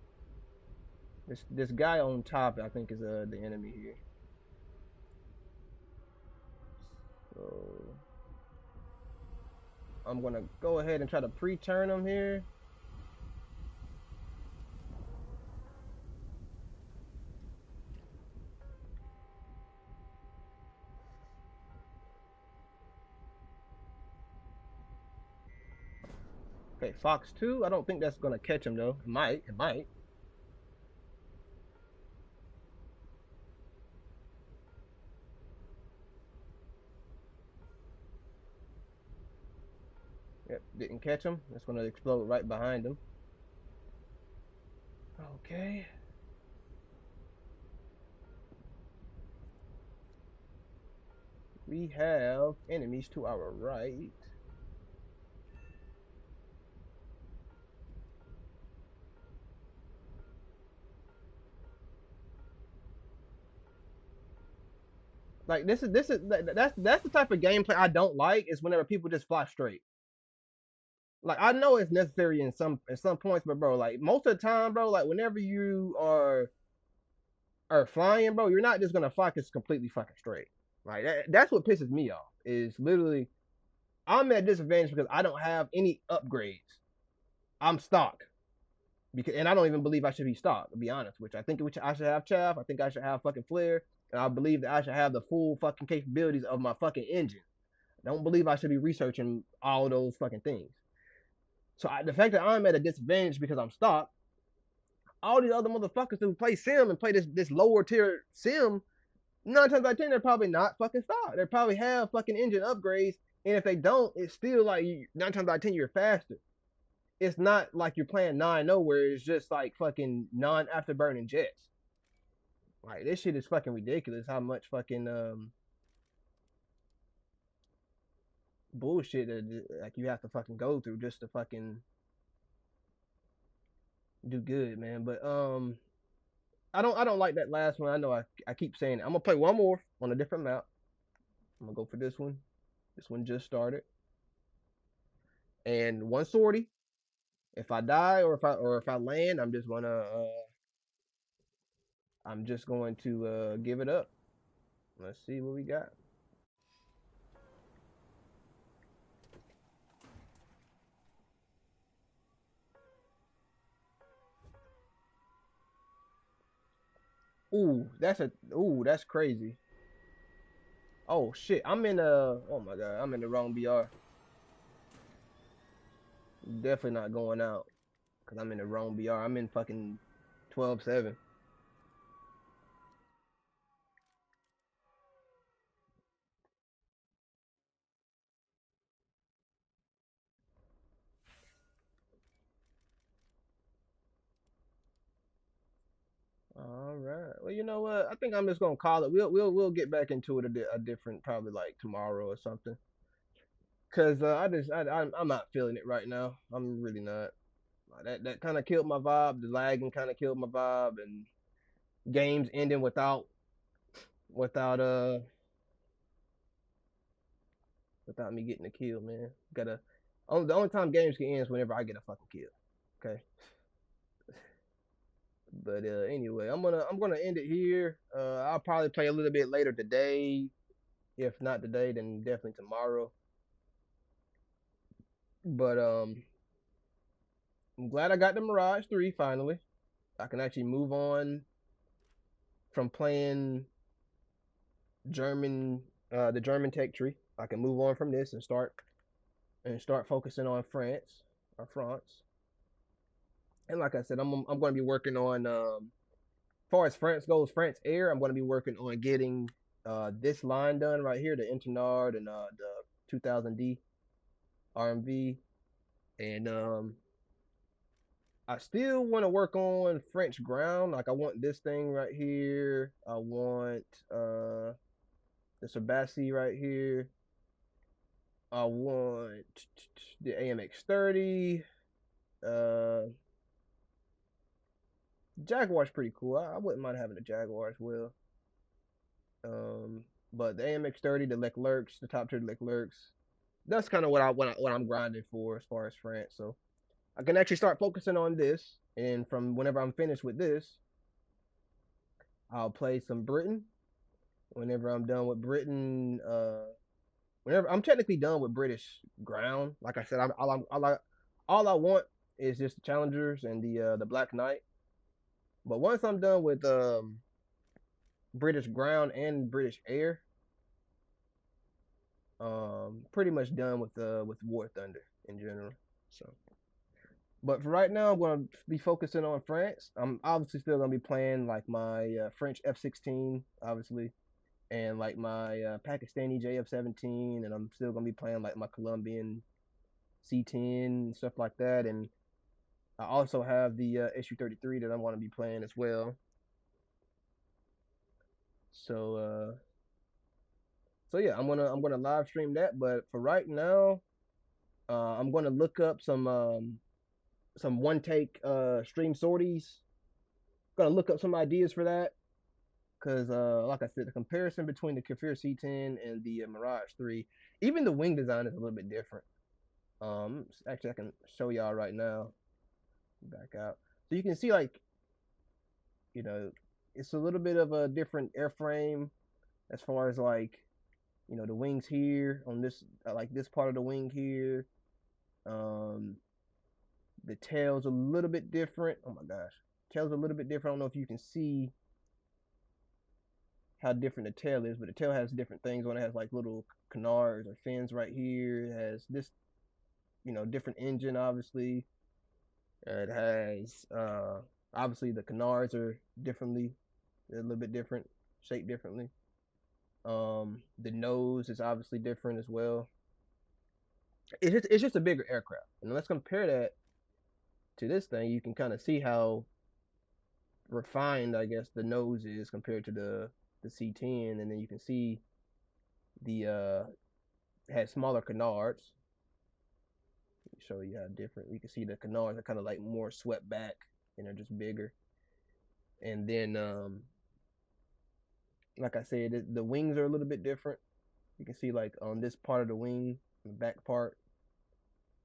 This guy on top, I think, is the enemy here. So I'm gonna go ahead and try to pre-turn him here. Okay, Fox 2. I don't think that's gonna catch him though. It might. It might. Yep, didn't catch him. That's gonna explode right behind him. Okay. We have enemies to our right. Like that's the type of gameplay I don't like is whenever people just fly straight. Like I know it's necessary in some points, but bro, like most of the time, bro, like whenever you are flying, bro, you're not just gonna fly just completely fucking straight. Like that's what pisses me off. Is literally I'm at disadvantage because I don't have any upgrades. I'm stock because, and I don't even believe I should be stock. To be honest, which I should have chaff. I think I should have fucking flare, and I believe that I should have the full fucking capabilities of my fucking engine. I don't believe I should be researching all those fucking things. So the fact that I'm at a disadvantage because I'm stock, all these other motherfuckers who play sim and play this lower tier sim, 9 times out of 10 they're probably not fucking stock. They probably have fucking engine upgrades, and if they don't, it's still like 9 times out of 10 you're faster. It's not like you're playing 9-0 where it's just like fucking non afterburning jets. Like this shit is fucking ridiculous. How much fucking bullshit that like you have to fucking go through just to fucking do good, man. But I don't like that last one. I know I keep saying it. I'm gonna play one more on a different map. I'm gonna go for this one. This one just started. And one sortie. If I die or if I land, I'm just going to give it up. Let's see what we got. That's crazy. Oh shit, oh my god, I'm in the wrong BR. Definitely not going out because I'm in the wrong BR. I'm in fucking 12-7. Well, you know what? I think I'm just gonna call it. We'll get back into it a different, probably like tomorrow or something. Cause I'm not feeling it right now. I'm really not. Like, that kind of killed my vibe. The lagging kind of killed my vibe, and games ending without without me getting a kill, man. Gotta. The only time games can end is whenever I get a fucking kill. Okay. But anyway, I'm gonna end it here. I'll probably play a little bit later today. If not today, then definitely tomorrow. But I'm glad I got the Mirage 3 finally. I can actually move on from playing German the German tech tree. I can move on from this and start focusing on France. And like I said, I'm going to be working on as far as France goes, France Air. I'm going to be working on getting this line done right here, the Internard and the 2000D RMV, and I still want to work on French ground. Like I want this thing right here. I want the Sabasi right here. I want the AMX 30. Uh, Jaguar's pretty cool. I wouldn't mind having a Jaguar as well. Um, but the AMX 30, the Leclercs, the top tier Leclercs, that's kind of what I'm grinding for as far as France. So I can actually start focusing on this, and from whenever I'm finished with this, I'll play some Britain. Whenever I'm done with Britain, whenever I'm technically done with British ground, like I said, all I want is just the Challengers and the Black Knight. But once I'm done with British ground and British air, pretty much done with War Thunder in general. So, but for right now, I'm gonna be focusing on France. I'm obviously still gonna be playing like my French F-16, obviously, and like my Pakistani JF-17, and I'm still gonna be playing like my Colombian C10 and stuff like that. And I also have the SU-33 that I want to be playing as well. So so yeah, I'm gonna live stream that. But for right now, I'm gonna look up some one take stream sorties. Gonna look up some ideas for that. Cause like I said, the comparison between the Kafir C10 and the Mirage 3, even the wing design is a little bit different. Actually, I can show y'all right now. Back out, so you can see like you know it's a little bit of a different airframe as far as like the wings here on this like this part of the wing here. Um, the tail's a little bit different. Oh my gosh, tail's a little bit different. I don't know if you can see how different the tail is, but the tail has different things on it. It has like little canards or fins right here. It has this, different engine, obviously. It has, obviously, the canards are differently, they're a little bit different, shaped differently. The nose is obviously different as well. It's just a bigger aircraft. And let's compare that to this thing. You can kind of see how refined, I guess, the nose is compared to the C10, and then you can see the had smaller canards. Show you how different. You can see the canards are kind of like more swept back and they're just bigger. And then, like I said, the wings are a little bit different. You can see like on this part of the wing, the back part,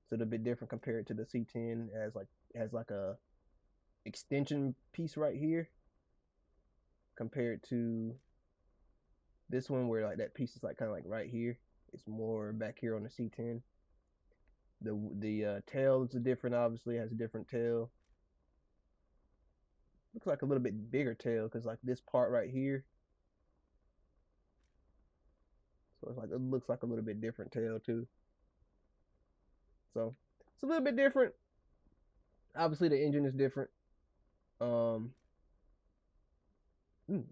it's a little bit different compared to the C10. It has like a extension piece right here compared to this one where like that piece is like kind of like right here. It's more back here on the C10. The tail is different. Obviously, it has a different tail. Looks like a little bit bigger tail because like this part right here. So it looks like a little bit different tail too. So it's a little bit different. Obviously, the engine is different. Um,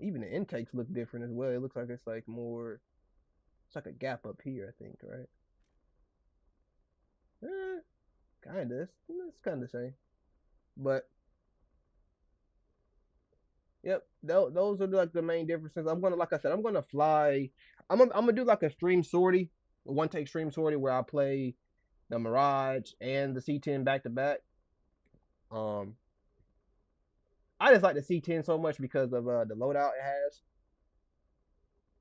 even the intakes look different as well. It looks like it's like more. It's like a gap up here, I think, right? Kinda. It's kind of the same. But Yep, those are like the main differences. I'm gonna, like I said, I'm gonna fly. I'm gonna do like a stream sortie, a one take stream sortie where I play the Mirage and the C10 back to back. Um, I just like the C10 so much because of the loadout it has.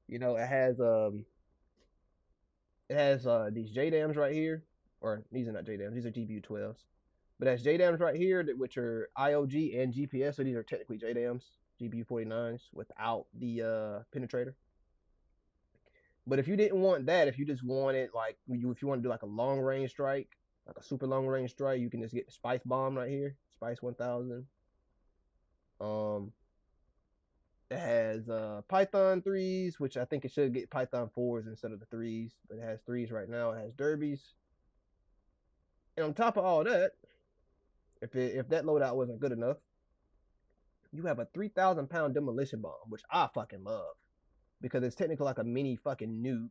You know, it has these JDAMs right here, or these are not JDAMs, these are GPU 12s. But that's JDAMs right here, which are IOG and GPS. So these are technically JDAMs, GPU 49s without the penetrator. But if you didn't want that, if you just wanted like if you want to do like a long range strike, like a super long range strike, you can just get the Spice Bomb right here, Spice 1000. Um, it has Python threes, which I think it should get Python fours instead of the threes, but it has threes right now. It has derbies, and on top of all that, if that loadout wasn't good enough, you have a 3,000 pound demolition bomb, which I fucking love because it's technically like a mini fucking nuke.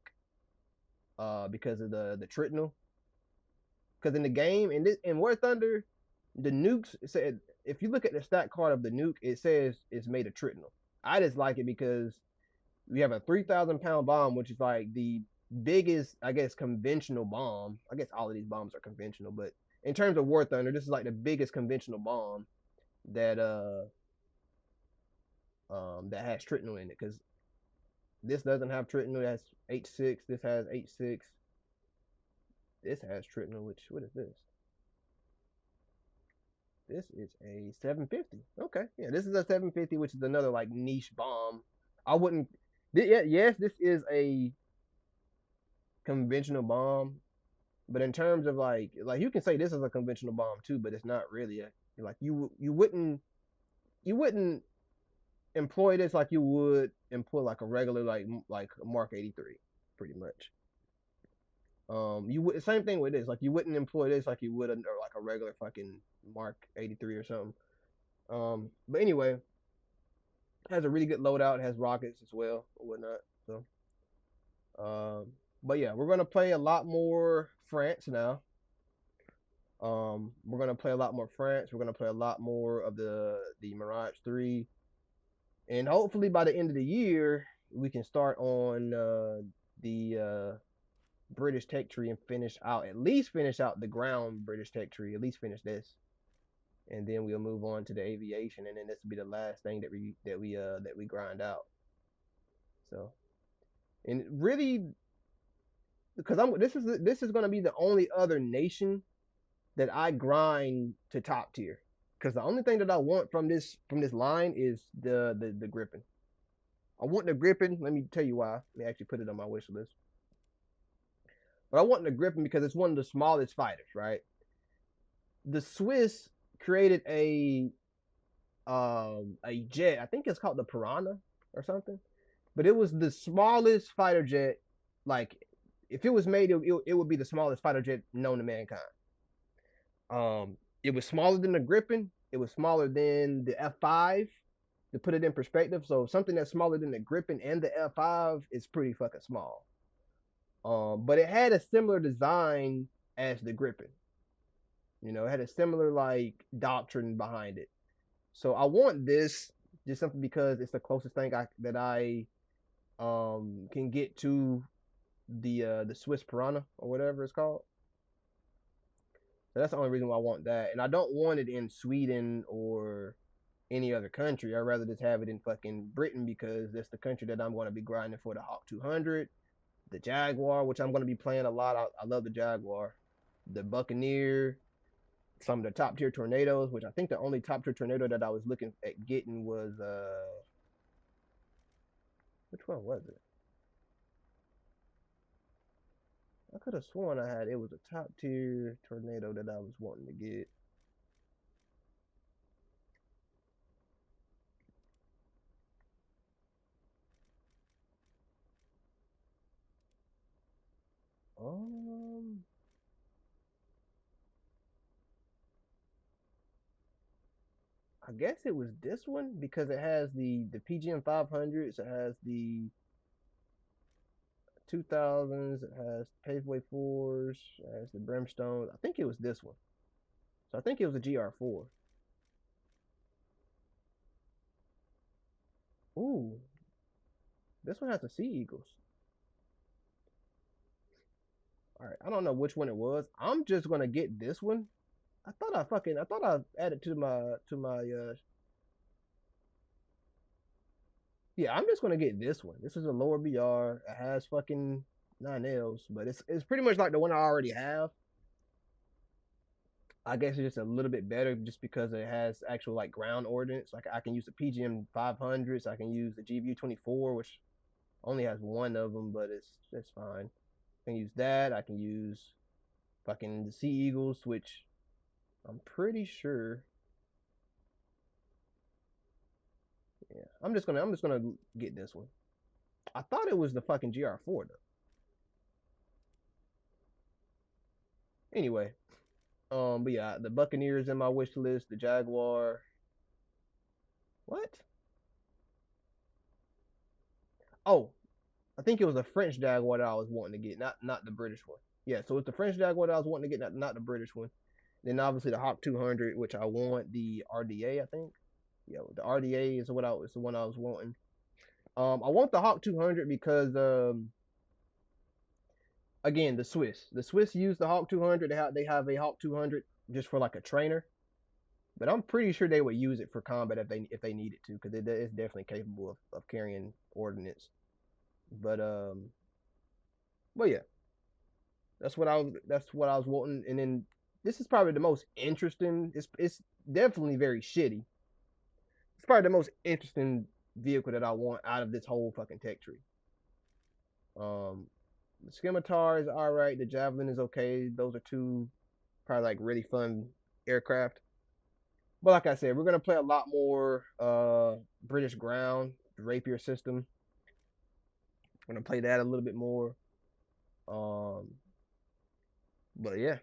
Because of the Tritnal. Because in the game, in War Thunder, the nukes said if you look at the stat card of the nuke, it says it's made of Tritnal. I just like it because we have a 3,000 pound bomb, which is like the biggest, I guess, conventional bomb. I guess all of these bombs are conventional, but in terms of War Thunder, this is like the biggest conventional bomb that that has Tritnal in it. Because this doesn't have Tritnal. That's H6. This has H6. This has Tritnal. Which what is this? This is a 750. Okay, yeah, this is a 750, which is another like niche bomb. I wouldn't. Yeah, yes, this is a conventional bomb, but in terms of like you can say this is a conventional bomb too, but it's not really a like you wouldn't employ this like you would employ like a regular like a Mark 83, pretty much. You would same thing with this. Like you wouldn't employ this like you would like a regular fucking Mark 83 or something. But anyway, has a really good loadout. It has rockets as well or whatnot. So, but yeah, we're gonna play a lot more France now. We're gonna play a lot more France. We're gonna play a lot more of the Mirage 3, and hopefully by the end of the year we can start on the British Tech Tree and finish out at least finish out the ground British Tech Tree. At least finish this, and then we'll move on to the aviation, and then this will be the last thing that we grind out. So, and really, because I'm this is going to be the only other nation that I grind to top tier. Because the only thing that I want from this line is the Griffin. I want the Griffin. Let me tell you why. Let me actually put it on my wish list. But I want the Griffin because it's one of the smallest fighters, right? The Swiss created a jet. I think it's called the Piranha or something. But it was the smallest fighter jet. Like if it was made, it would be the smallest fighter jet known to mankind. It was smaller than the Griffin. It was smaller than the F5. To put it in perspective, so something that's smaller than the Griffin and the F5 is pretty fucking small. But it had a similar design as the Griffin. You know, it had a similar like doctrine behind it. So I want this just simply because it's the closest thing I can get to the Swiss Piranha or whatever it's called. So that's the only reason why I want that. And I don't want it in Sweden or any other country. I'd rather just have it in fucking Britain because that's the country that I'm going to be grinding for the Hawk 200, the Jaguar, which I'm going to be playing a lot. I love the Jaguar, the Buccaneer, some of the top tier tornadoes, which I think the only top tier tornado that I was looking at getting was which one was it? I could have sworn I had it was a top tier tornado that I was wanting to get. Um, I guess it was this one because it has the PGM 500s, it has the 2000s, it has Paveway 4s, it has the Brimstone. I think it was this one. So I think it was a GR4. Ooh, this one has the Sea Eagles. All right, I don't know which one it was. I'm just gonna get this one. I thought I added to my yeah, I'm just gonna get this one. This is a lower BR. It has fucking 9 Ls, but it's pretty much like the one I already have. I guess it's just a little bit better just because it has actual like ground ordnance. Like I can use the PGM 500s. I can use the GVU 24, which only has one of them, but it's fine. I can use that. I can use fucking the Sea Eagles, which I'm pretty sure. Yeah, I'm just gonna get this one. I thought it was the fucking GR4 though. Anyway, but yeah, the Buccaneers in my wish list. The Jaguar. What? Oh, I think it was the French Jaguar that I was wanting to get, not the British one. Yeah, so it's the French Jaguar that I was wanting to get, not the British one. Then obviously the Hawk 200, which I want the RDA, I think. Yeah, the RDA is the one I was wanting. I want the Hawk 200 because again the Swiss use the Hawk 200. They have a Hawk 200 just for like a trainer, but I'm pretty sure they would use it for combat if they needed to because it's definitely capable of carrying ordnance. But yeah, that's what I was wanting. And then this is probably the most interesting. It's definitely very shitty. It's probably the most interesting vehicle that I want out of this whole fucking tech tree. Um, the Scimitar is all right. The Javelin is okay. Those are two probably like really fun aircraft. But like I said, we're gonna play a lot more British ground, the Rapier system. We're gonna play that a little bit more. Um, but yeah,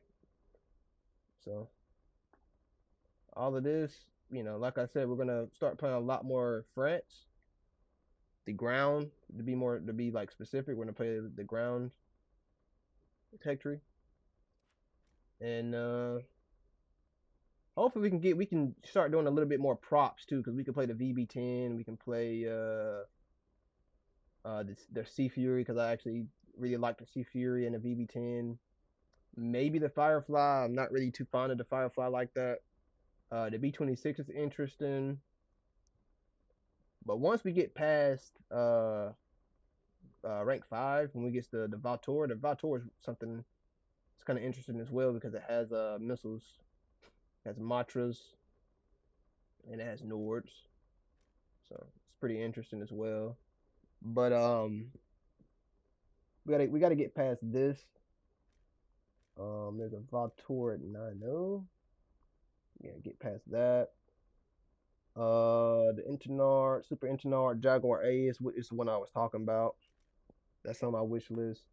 so all of this, like I said, we're gonna start playing a lot more France. The ground to be like specific. We're gonna play the ground tech tree, and hopefully we can start doing a little bit more props too, because we can play the VB10. We can play the Sea Fury because I actually really like the Sea Fury and the VB10. Maybe the Firefly. I'm not really too fond of the Firefly like that. The B-26 is interesting, but once we get past rank 5, when we get to the Valtor is something it's kind of interesting as well because it has missiles, it has Matras, and it has Nords, so it's pretty interesting as well. But we gotta get past this. There's a Valtor at 9.0. Yeah, get past that. The Internar, Super Internar Jaguar A is the one I was talking about. That's on my wish list.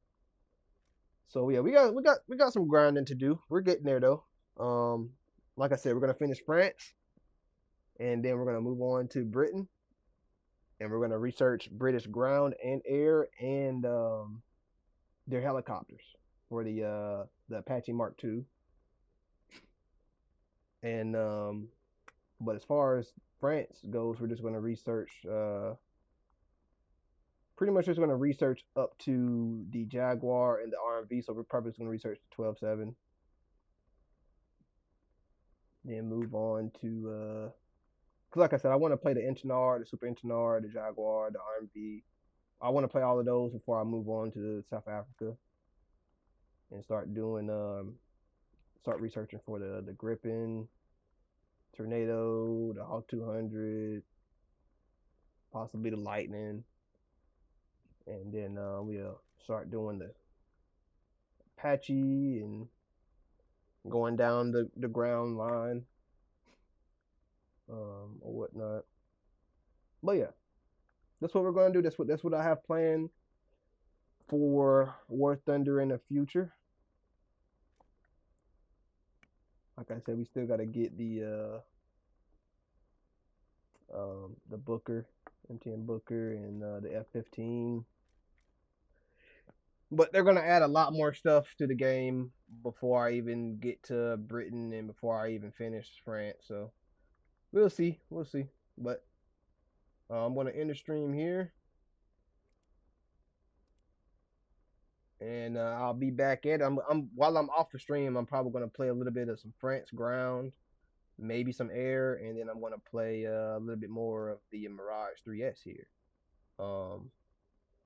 So yeah, we got some grinding to do. We're getting there though. Um, like I said, we're gonna finish France, and then we're gonna move on to Britain, and we're gonna research British ground and air and their helicopters for the Apache Mark II. And but as far as France goes, we're just gonna research pretty much just gonna research up to the Jaguar and the RMV. So we're probably just gonna research the 12.7, then move on to because like I said, I want to play the Internar, the Super Internar, the Jaguar, the RMV. I want to play all of those before I move on to South Africa and start researching for the Gripen, Tornado, the Hawk 200, possibly the Lightning, and then we'll start doing the Apache and going down the ground line or whatnot. But yeah, that's what we're gonna do. That's what I have planned for War Thunder in the future. Like I said, we still gotta get the Booker, MTN Booker, and the F-15. But they're gonna add a lot more stuff to the game before I even get to Britain and before I even finish France. So we'll see. But I'm gonna end the stream here, and I'll be back at it. I'm while I'm off the stream, I'm probably gonna play a little bit of some France ground, maybe some air, and then I'm gonna play a little bit more of the Mirage 3S here. Um,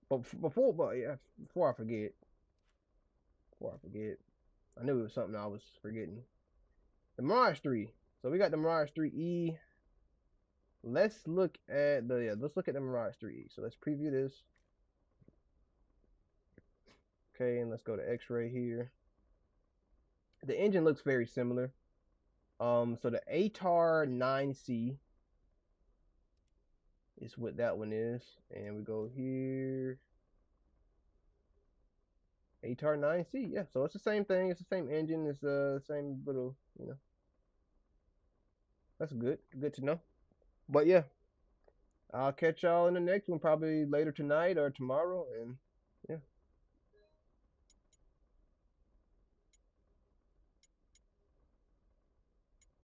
but yeah, before I forget, I knew it was something I was forgetting. The Mirage 3. So we got the Mirage 3E. Let's look at the Mirage 3E. So let's preview this. Okay, and let's go to X-ray here. The engine looks very similar. So the ATAR 9C is what that one is, and we go here. ATAR 9C, yeah. So it's the same thing. It's the same engine. It's the same little, That's good. Good to know. But yeah, I'll catch y'all in the next one, probably later tonight or tomorrow, and yeah.